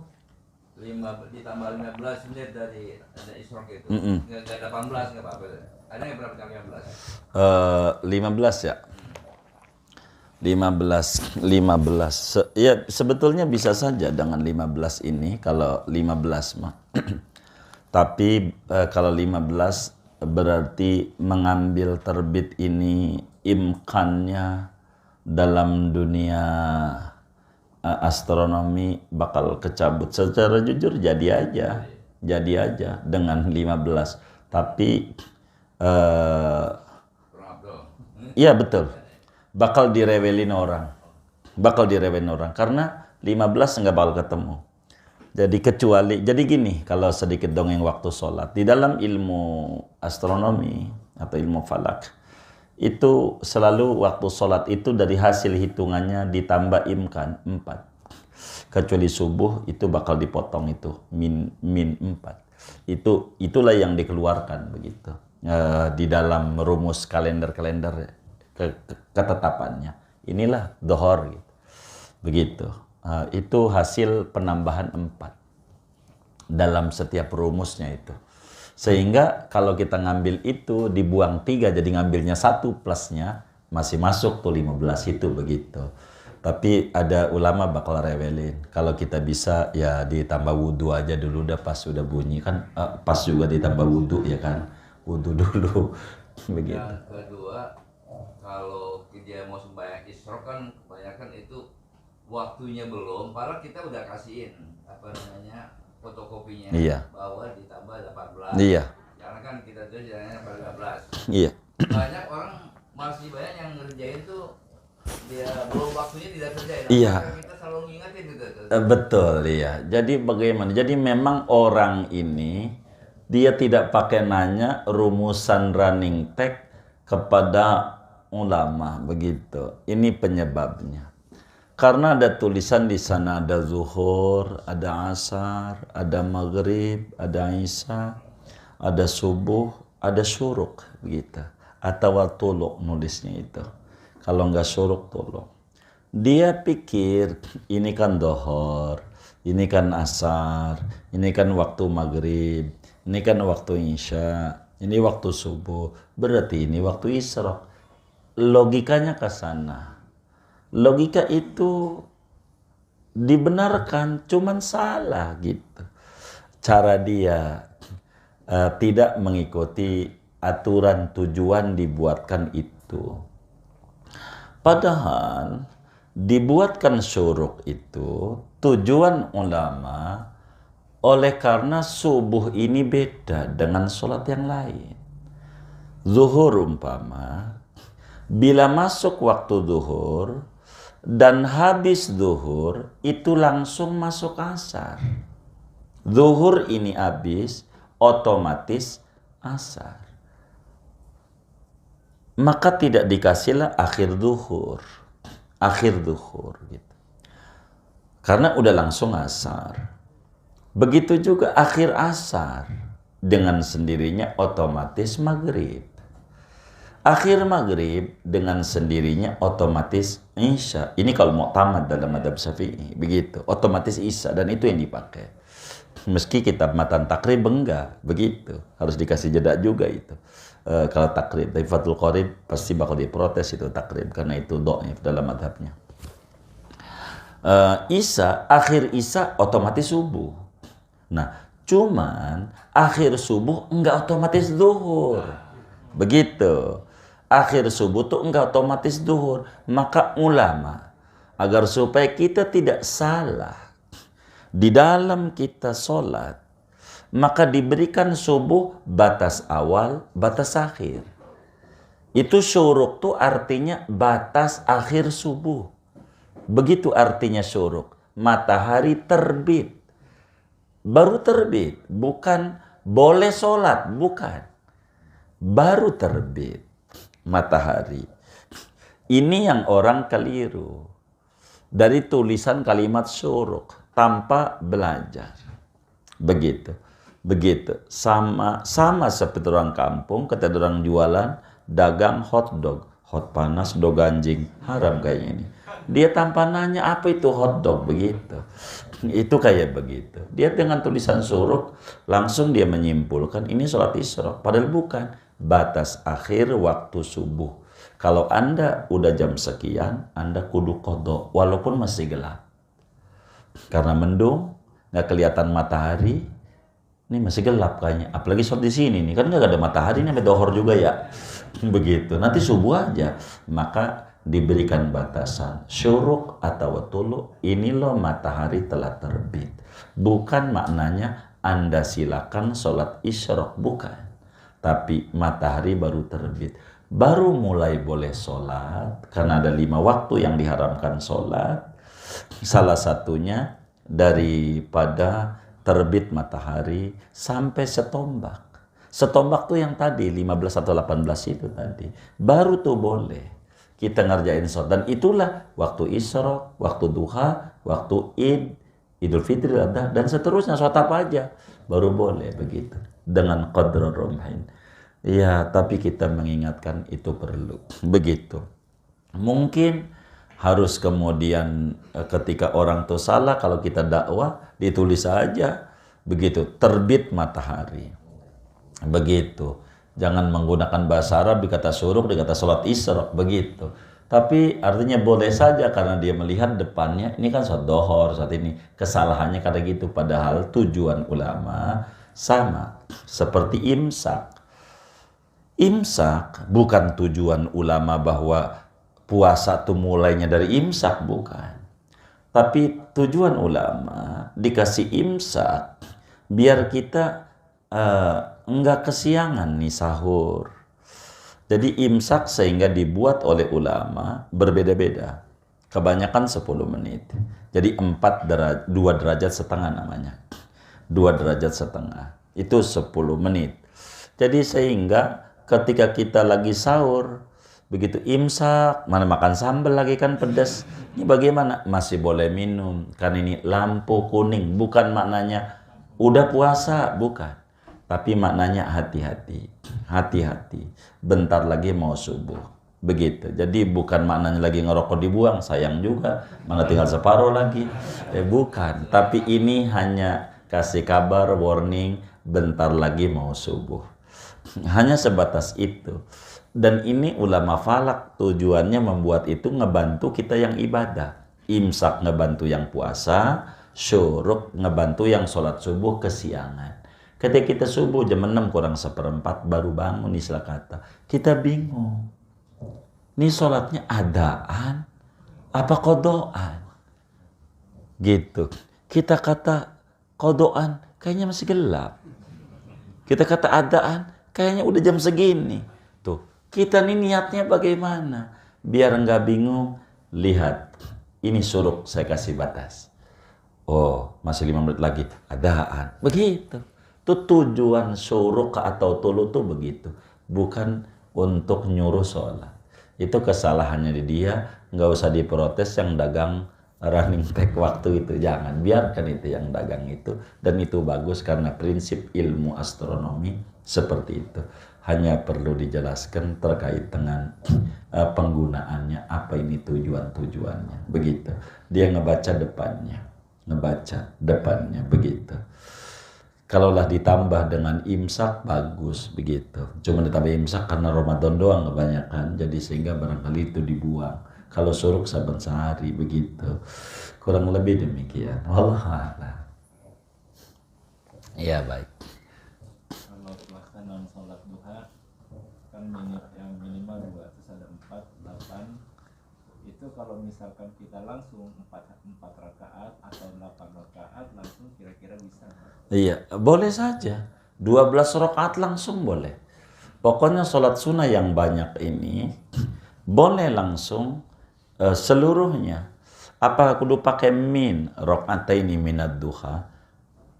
5 ditambah 15 menit dari ada Isyraq itu. Enggak 18 enggak apa-apa. Ada yang berapa kali 15? 15 ya. 15. Ya sebetulnya bisa saja dengan 15 ini kalau 15 mah. Tapi kalau 15 berarti mengambil terbit ini imkannya dalam dunia astronomi bakal kecabut. Secara jujur jadi aja dengan 15. Tapi iya betul, bakal direwelin orang karena 15 nggak bakal ketemu. Jadi jadi gini, kalau sedikit dongeng waktu sholat di dalam ilmu astronomi atau ilmu falak itu selalu waktu sholat itu dari hasil hitungannya ditambah imkan 4, kecuali subuh itu bakal dipotong itu min 4. Itulah yang dikeluarkan begitu di dalam rumus kalender ketetapannya. Inilah dohor gitu. Begitu. Itu hasil penambahan 4 dalam setiap rumusnya itu. Sehingga kalau kita ngambil itu dibuang 3 jadi ngambilnya 1 plusnya masih masuk tuh 15 itu begitu. Tapi ada ulama bakal rewelin. Kalau kita bisa ya ditambah wudhu aja dulu dah pas sudah bunyi kan pas juga ditambah wudhu ya kan. Wudhu dulu begitu. Yang kedua, kalau dia mau sembahyang Isyraq kan kebanyakan itu waktunya belum, padahal kita udah kasihin apa namanya fotokopinya bahwa ditambah 18. Iya. Karena kan kita tuh jalannya pada 15. Iya. Banyak orang masih banyak yang ngerjain tuh dia belum waktunya tidak kerjain. Iya. Kita selalu ngingetin gitu. Betul ya. Jadi bagaimana? Jadi memang orang ini dia tidak pakai nanya rumusan running tag kepada ulama begitu. Ini penyebabnya. Karena ada tulisan di sana ada zuhur, ada asar, ada maghrib, ada isya, ada subuh, ada syuruk begitu. Atau tuluk nulisnya itu. Kalau enggak syuruk tuluk. Dia pikir ini kan dohor, ini kan asar, ini kan waktu maghrib, ini kan waktu isya, ini waktu subuh. Berarti ini waktu Isyraq. Logikanya ke sana. Logika itu dibenarkan, cuman salah gitu. Cara dia tidak mengikuti aturan tujuan dibuatkan itu. Padahal dibuatkan syuruk itu tujuan ulama oleh karena subuh ini beda dengan sholat yang lain. Zuhur umpama, bila masuk waktu zuhur dan habis zuhur itu langsung masuk asar. Zuhur ini habis, otomatis asar. Maka tidak dikasihlah akhir zuhur gitu. Karena udah langsung asar. Begitu juga akhir asar dengan sendirinya otomatis maghrib. Akhir maghrib dengan sendirinya otomatis isya. Ini kalau mu'tamad dalam madhab Syafi'i begitu, otomatis isya dan itu yang dipakai. Meski kita matan takrib enggak, begitu. Harus dikasih jeda juga itu. Kalau takrib, tapi Fathul Qorib pasti bakal diprotes itu takrib karena itu dhaif dalam madhabnya. Akhir Isya otomatis subuh. Nah, cuman akhir subuh enggak otomatis zuhur. Begitu. Akhir subuh tuh enggak otomatis zuhur. Maka ulama agar supaya kita tidak salah di dalam kita sholat, maka diberikan subuh batas awal, batas akhir. Itu syuruk tuh artinya batas akhir subuh. Begitu artinya syuruk. Matahari terbit. Baru terbit. Bukan boleh sholat. Bukan. Baru terbit matahari. Ini yang orang keliru. Dari tulisan kalimat syuruk. Tanpa belajar. Begitu. Sama seperti orang kampung, kata orang jualan, dagang hotdog. Hot panas, dog anjing. Haram kayaknya ini. Dia tanpa nanya apa itu hotdog, begitu. Itu kayak begitu. Dia dengan tulisan syuruk, langsung dia menyimpulkan ini sholat isyraq. Padahal bukan. Batas akhir waktu subuh. Kalau Anda udah jam sekian, Anda kudu qadha, walaupun masih gelap. Karena mendung, nggak kelihatan matahari, ini masih gelap kayaknya. Apalagi sholat di sini nih, kan nggak ada matahari, ini ada dohor juga ya. Begitu. Nanti subuh aja. Maka diberikan batasan syuruk atau tulu. Ini loh matahari telah terbit. Bukan maknanya Anda silakan sholat isyraq, bukan. Tapi matahari baru terbit. Baru mulai boleh sholat. Karena ada 5 waktu yang diharamkan sholat. Salah satunya daripada terbit matahari sampai setombak. Setombak tuh yang tadi 15 atau 18 itu tadi. Baru tuh boleh kita ngerjain sholat. Dan itulah waktu isyraq, waktu duha, waktu Idul Fitri, dan seterusnya. Sholat apa aja baru boleh begitu. Dengan qadra rumhin. Ya, tapi kita mengingatkan itu perlu. Begitu. Mungkin harus kemudian ketika orang tuh salah, kalau kita dakwah ditulis saja begitu, terbit matahari. Begitu. Jangan menggunakan bahasa Arab dikata syuruk, dikata sholat isyraq, begitu. Tapi artinya boleh saja karena dia melihat depannya, ini kan sholat dohor saat ini. Kesalahannya karena gitu, padahal tujuan ulama sama. Seperti imsak. Imsak bukan tujuan ulama bahwa puasa itu mulainya dari imsak, bukan. Tapi tujuan ulama dikasih imsak biar kita enggak kesiangan nih sahur. Jadi imsak sehingga dibuat oleh ulama berbeda-beda. Kebanyakan 10 menit. Jadi 2 derajat setengah namanya. 2 derajat setengah. Itu 10 menit. Jadi sehingga ketika kita lagi sahur, begitu imsak, mana makan sambal lagi kan pedas. Ini bagaimana? Masih boleh minum. Karena ini lampu kuning. Bukan maknanya udah puasa, bukan. Tapi maknanya hati-hati. Hati-hati. Bentar lagi mau subuh. Begitu. Jadi bukan maknanya lagi ngerokok dibuang. Sayang juga. Mana tinggal separuh lagi. Bukan. Tapi ini hanya kasih kabar, warning. Bentar lagi mau subuh. Hanya sebatas itu. Dan ini ulama falak tujuannya membuat itu ngebantu kita yang ibadah. Imsak ngebantu yang puasa, syuruk ngebantu yang sholat subuh kesiangan. Ketika kita subuh jam 6 kurang 1/4 baru bangun, istilah kata, kita bingung. Ini sholatnya adaan apa kodoan? Gitu. Kita kata kodoan kayaknya masih gelap. Kita kata adaan kayaknya udah jam segini. Tuh, kita nih niatnya bagaimana? Biar nggak bingung, lihat. Ini syuruk saya kasih batas. Oh, masih 5 menit lagi. Adaan. Begitu. Itu tujuan syuruk atau tulu tuh begitu. Bukan untuk nyuruh sholat. Itu kesalahannya di dia. Nggak usah diprotes yang dagang running tag waktu itu. Jangan. Biarkan itu yang dagang itu. Dan itu bagus karena prinsip ilmu astronomi seperti itu. Hanya perlu dijelaskan terkait dengan penggunaannya. Apa ini tujuan-tujuannya. Begitu. Dia ngebaca depannya. Begitu. Kalaulah ditambah dengan imsak bagus begitu. Cuma ditambah imsak karena Ramadan doang kebanyakan, jadi sehingga barangkali itu dibuang. Kalau suruk saban sehari begitu. Kurang lebih demikian. Wallahu a'lam. Ya baik. Kalau pelaksanaan sholat duha kan yang minimal 2, terus ada 4, 8. Itu kalau misalkan kita langsung 4 rakaat atau 8 rakaat langsung kira-kira bisa. Iya, boleh saja. 12 rakaat langsung boleh. Pokoknya sholat sunnah yang banyak ini boleh langsung seluruhnya. Apa kudu pakai min rakaataini minad duha?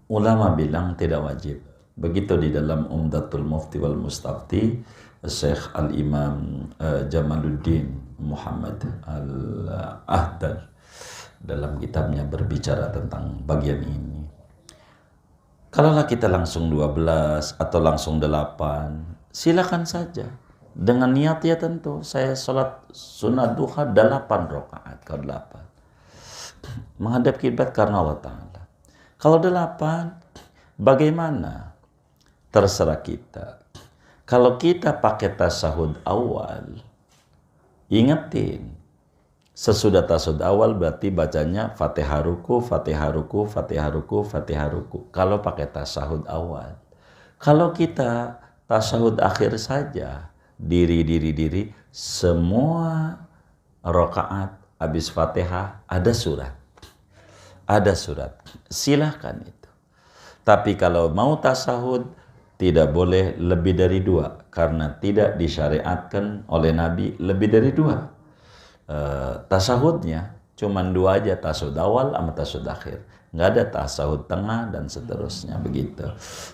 Ulama bilang tidak wajib. Begitu di dalam Umdatul Mufti wal Mustafti, Syekh Al-Imam Jamaluddin Muhammad Al-Ahdal dalam kitabnya berbicara tentang bagian ini. Kalaulah kita langsung 12 atau langsung 8, silakan saja. Dengan niat ya tentu, saya sholat sunat duha 8 rakaat ke 8. Menghadap kiblat karena Allah Ta'ala. Kalau 8, bagaimana? Terserah kita. Kalau kita pakai tasahud awal, ingetin. Sesudah tasahud awal berarti bacanya Fatihah ruku, Fatihah ruku, Fatihah ruku, Fatihah ruku. Kalau pakai tasahud awal. Kalau kita tasahud akhir saja, diri, semua rakaat habis Fatihah ada surat. Ada surat. Silahkan itu. Tapi kalau mau tasahud, tidak boleh lebih dari 2. Karena tidak disyariatkan oleh Nabi lebih dari 2. Tasahudnya cuma 2 aja. Tasahud awal sama tasahud akhir. Nggak ada tasahud tengah dan seterusnya. Begitu.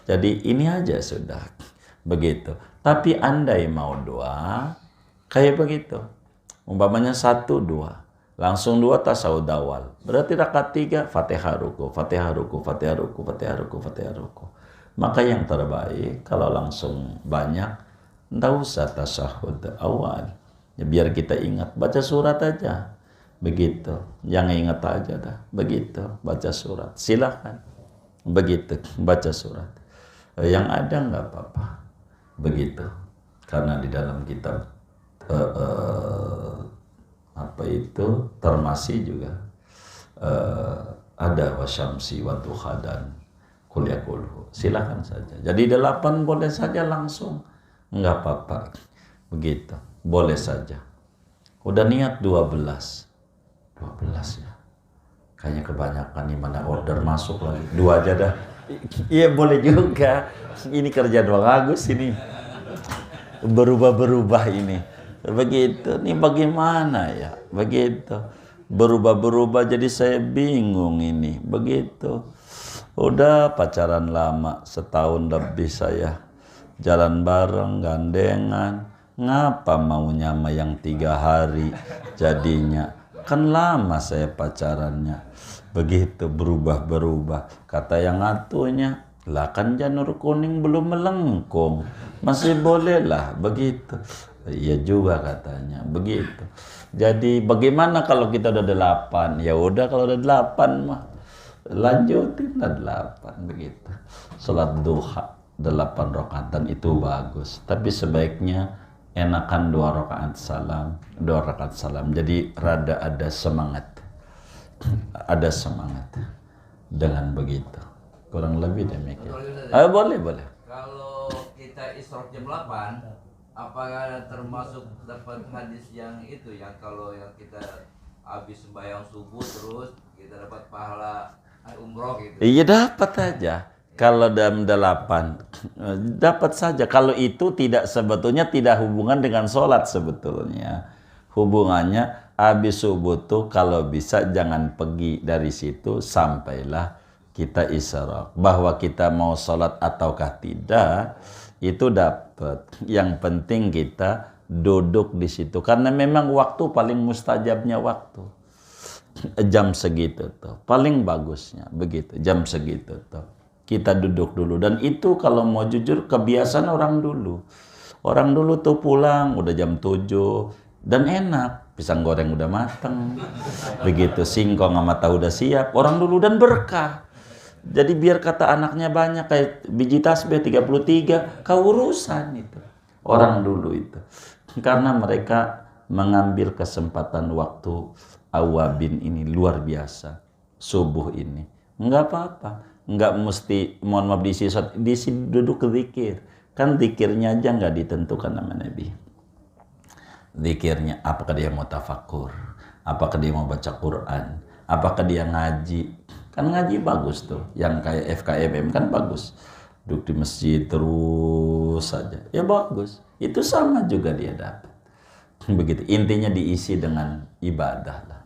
Jadi ini aja sudah. Begitu. Tapi andai mau doa, kayak begitu. Umpamanya 1, 2. Langsung 2 tasawuf awal. Berarti rakaat 3 Fatihah ruku, Fatihah ruku, Fatihah ruku, Fatihah ruku, Fatihah ruku. Maka yang terbaik kalau langsung banyak, enggak usah tasahud awal. Ya, biar kita ingat, baca surat aja. Begitu. Yang ingat aja dah. Begitu, baca surat. Silakan. Begitu, baca surat. Yang ada enggak apa-apa. Begitu. Karena di dalam kitab Termasi juga ada wasyamsi wa duha dan qul ya qulhu. Silakan saja. Jadi 8 boleh saja langsung. Enggak apa-apa. Begitu. Boleh saja. Udah niat 12. 12 ya. Kayaknya kebanyakan nih, mana order masuk lagi. 2 aja dah. Iya boleh juga. Ini kerjaan Bang Agus ini. Berubah-berubah ini. Begitu, nih bagaimana ya? Begitu. Berubah-berubah jadi saya bingung ini. Begitu. Udah pacaran lama, setahun lebih saya. Jalan bareng, gandengan. Ngapa maunya sama yang 3 hari jadinya? Kan lama saya pacarannya. Begitu, berubah-berubah. Kata yang atunya, lah kan janur kuning belum melengkung. Masih boleh lah, begitu. Iya juga katanya, begitu. Jadi bagaimana kalau kita udah 8? Ya udah kalau udah 8 mah lanjutin lah 8 begitu. Salat duha 8 rakaat dan itu bagus. Tapi sebaiknya enakan 2 rakaat salam, 2 rakaat salam. Jadi rada ada semangat. Ada semangat dengan begitu. Kurang lebih demikian. Boleh. Kalau kita isyraq jam 8, apakah termasuk dapat hadis yang itu, yang kalau yang kita habis sembahyang subuh terus kita dapat pahala umroh gitu? Iya dapat aja. Kalau dalam 8 dapat saja. Kalau itu tidak, sebetulnya tidak hubungan dengan sholat sebetulnya. Hubungannya habis subuh tuh kalau bisa jangan pergi dari situ sampailah kita isyraq. Bahwa kita mau sholat ataukah tidak itu dapat. Yang penting kita duduk di situ karena memang waktu paling mustajabnya waktu jam segitu tuh paling bagusnya begitu, jam segitu tuh kita duduk dulu. Dan itu kalau mau jujur kebiasaan orang dulu tuh pulang udah jam 7 dan enak, pisang goreng udah mateng begitu, singkong sama tahu udah siap orang dulu dan berkah. Jadi biar kata anaknya banyak kayak biji tasbih 33, kau urusan itu. Orang dulu itu. Karena mereka mengambil kesempatan waktu awabin ini luar biasa. Subuh ini. Enggak apa-apa. Enggak mesti, mohon maaf diisi duduk zikir. Kan zikirnya aja enggak ditentukan sama Nabi. Zikirnya, apakah dia mau tafakur? Apakah dia mau baca Quran? Apakah dia ngaji? Kan ngaji bagus tuh. Yang kayak FKMM kan bagus. Duduk di masjid terus saja. Ya bagus. Itu sama juga dia dapat. Begitu. Intinya diisi dengan ibadah lah.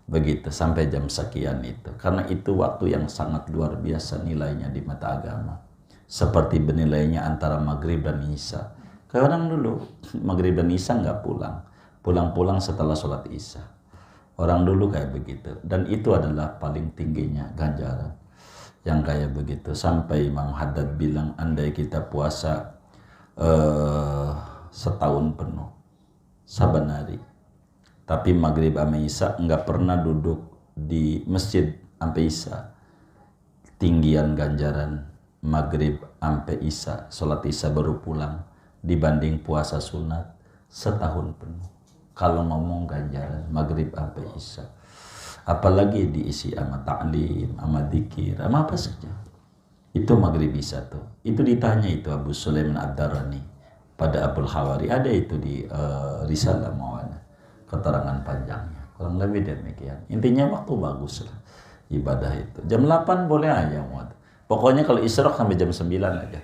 Begitu. Sampai jam sekian itu. Karena itu waktu yang sangat luar biasa nilainya di mata agama. Seperti bernilainya antara maghrib dan isya. Kayak orang dulu. Maghrib dan isya nggak pulang. Pulang-pulang setelah sholat isya. Orang dulu kayak begitu. Dan itu adalah paling tingginya ganjaran. Yang kayak begitu. Sampai Imam Haddad bilang, andai kita puasa setahun penuh. Saban hari. Tapi maghrib sama isya nggak pernah duduk di masjid sampai isya. Tinggian ganjaran maghrib sampai isya. Sholat isya baru pulang. Dibanding puasa sunat setahun penuh. Kalau ngomong ganjaran maghrib sampai isya. Apalagi diisi sama ta'lim, sama dzikir, sama apa saja. Itu maghrib isya tuh. Itu ditanya itu Abu Sulaiman Ad-Darani pada Abul Hawari. Ada itu di Risalah Mawana. Keterangan panjangnya. Kurang lebih demikian. Intinya waktu bagus lah. Ibadah itu. Jam 8 boleh aja muat. Pokoknya kalau isyraq sampai jam 9 aja.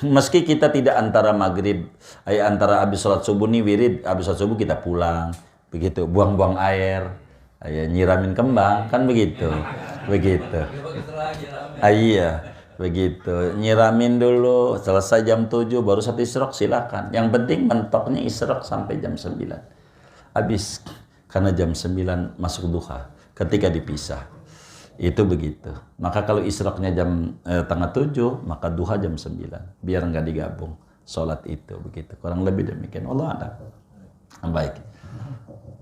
Meski kita tidak antara maghrib, antara habis sholat subuh nih wirid, habis sholat subuh kita pulang, begitu, buang-buang air, nyiramin kembang, kan begitu, begitu. Iya, begitu. Nyiramin dulu, selesai jam 7 baru satu isyraq silakan. Yang penting mentoknya isyraq sampai jam 9. Habis, karena jam 9 masuk duha, ketika dipisah. Itu begitu. Maka kalau isyraqnya jam tengah 7, maka duha jam 9. Biar nggak digabung sholat itu begitu. Kurang lebih demikian. Allah ada. Baik.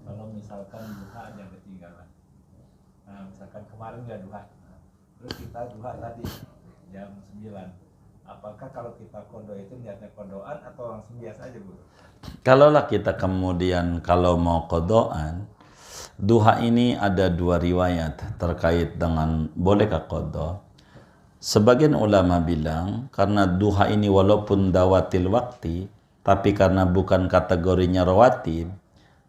Kalau misalkan duha ada ketinggalan. Nah, misalkan kemarin nggak duha. Terus kita duha tadi jam 9. Apakah kalau kita kodo itu niatnya kodoan atau langsung biasa aja, Bu? Kalaulah kita kemudian kalau mau kodoan, duha ini ada dua riwayat terkait dengan bolehkah qadha. Sebagian ulama bilang karena duha ini walaupun dawatil waktu, tapi karena bukan kategorinya rawatib,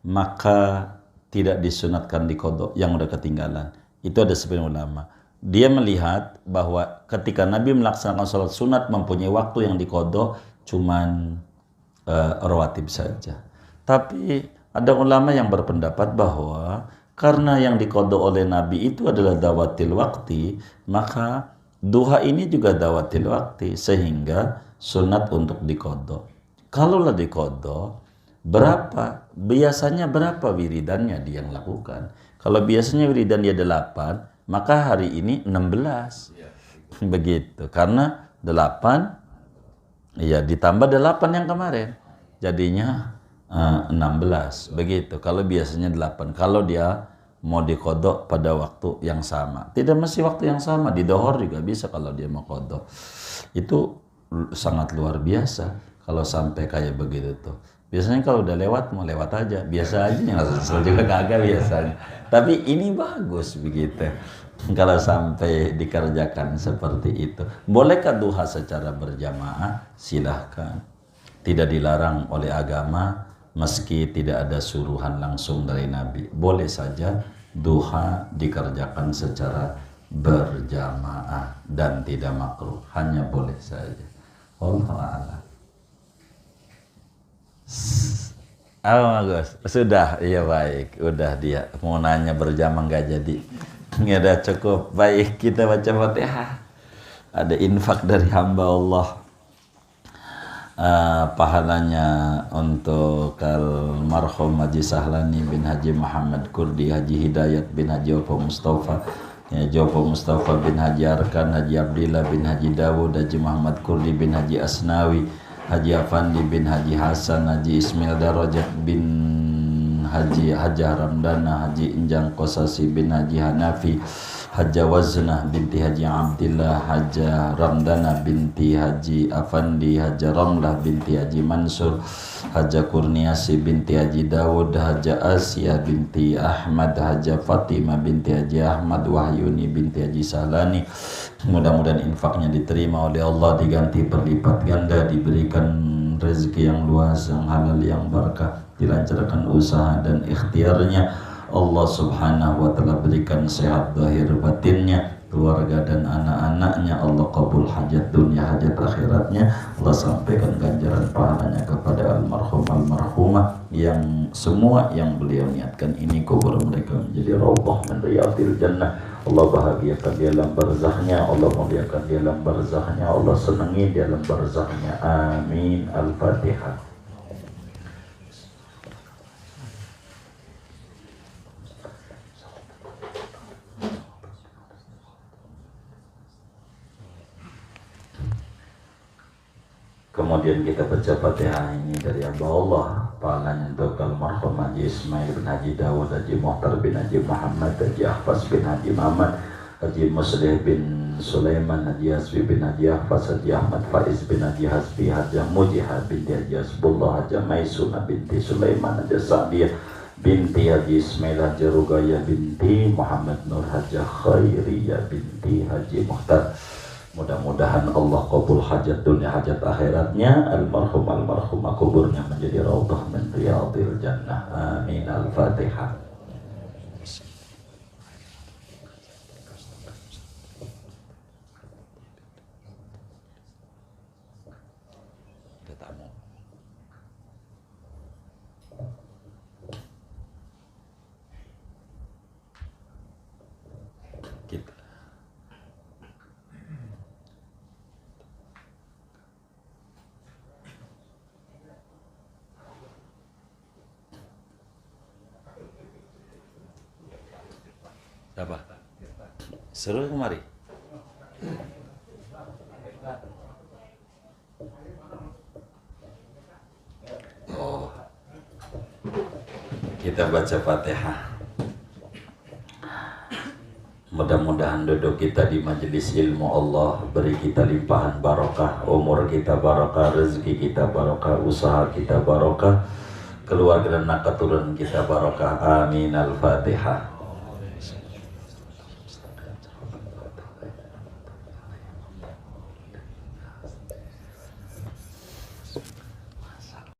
maka tidak disunatkan di qadha yang udah ketinggalan. Itu ada sebagian ulama. Dia melihat bahwa ketika Nabi melaksanakan sholat sunat mempunyai waktu yang di qadha cuman rawatib saja. Tapi ada ulama yang berpendapat bahwa karena yang diqadha oleh Nabi itu adalah dawatil waktu, maka duha ini juga dawatil waktu sehingga sunat untuk diqadha. Kalaulah diqadha, biasanya berapa wiridannya dia yang lakukan? Kalau biasanya wiridan dia 8, maka hari ini 16. Begitu. Karena 8 ya ditambah 8 yang kemarin. Jadinya 16 begitu. Kalau biasanya 8. Kalau dia mau diqadha pada waktu yang sama. Tidak mesti waktu yang sama, di dohor juga bisa kalau dia mau qadha. Itu sangat luar biasa kalau sampai kayak begitu tuh. Biasanya kalau udah lewat mau lewat aja, biasa aja yang asal juga kagak biasanya. Tapi ini bagus begitu. Kalau sampai dikerjakan seperti itu. Bolehkah duha secara berjamaah? Silahkan. Tidak dilarang oleh agama. Meski tidak ada suruhan langsung dari Nabi, boleh saja duha dikerjakan secara berjamaah dan tidak makruh, hanya boleh saja. Allah a'lam. Gus, sudah, iya baik, udah dia mau nanya berjamaah nggak jadi, nggak ada cukup. Baik, kita baca Fatihah. Ada infak dari hamba Allah. Pahalanya untuk almarhum Haji Sahlani bin Haji Muhammad Kurdi, Haji Hidayat bin Haji Opo Mustafa, Haji Opo Mustafa bin Haji Arkan, Haji Abdillah bin Haji Dawud, Haji Muhammad Kurdi bin Haji Asnawi, Haji Afandi bin Haji Hasan, Haji Ismail Darajat bin Haji Haja Ramdana Haji Injang Kosasi bin Haji Hanafi, Haja Waznah binti Haji Abdillah, Haja Ramdana binti Haji Afandi, Haja Ramlah binti Haji Mansur, Haja Kurniasi binti Haji Dawud, Haja Asia binti Ahmad, Haja Fatimah binti Haji Ahmad, Wahyuni binti Haji Sahlani. Mudah-mudahan infaknya diterima oleh Allah, diganti berlipat ganda, diberikan rezeki yang luas, yang halal, yang barakah, dilancarkan usaha dan ikhtiarnya. Allah subhanahu wa ta'ala berikan sehat zahir batinnya, keluarga dan anak-anaknya. Allah kabul hajat dunia, hajat akhiratnya. Allah sampaikan ganjaran pahalanya kepada almarhum almarhumah yang semua yang beliau niatkan ini kubur mereka menjadi raudhah min riyadil jannah. Allah bahagiakan dia dalam barzahnya, Allah muliakan dia dalam barzahnya, Allah senangi dia dalam barzahnya. Amin. Al-Fatihah. Kemudian kita baca Fatihah ini dari Abah Allah, pahalanya untuk almarhum Haji Ismail bin Haji Dawud, Haji Muhtar bin Haji Muhammad, Haji Ahfaz bin Haji Muhammad, Haji Muslih bin Sulaiman, Haji Hasbi bin Haji Ahfaz, Haji Ahmad Faiz bin Haji Hasbi, Haji Mujihah binti Haji Hasbullah, Haji Maisunah binti Sulaiman, Haji Sa'diyah binti Haji Ismail, Haji Rugayah binti Muhammad Nur, Haji Khairiyah binti Haji Muhtar. Mudah-mudahan Allah kabul hajat dunia hajat akhiratnya, almarhum almarhumah kuburnya menjadi raudhah min riyadil jannah. Amin. Al-Fatihah. Apa? Seru kemari. Oh. Kita baca Fatihah. Mudah-mudahan duduk kita di majelis ilmu Allah beri kita limpahan barokah, umur kita barokah, rezeki kita barokah, usaha kita barokah, keluarga dan keturunan kita barokah. Amin. Al-Fatihah.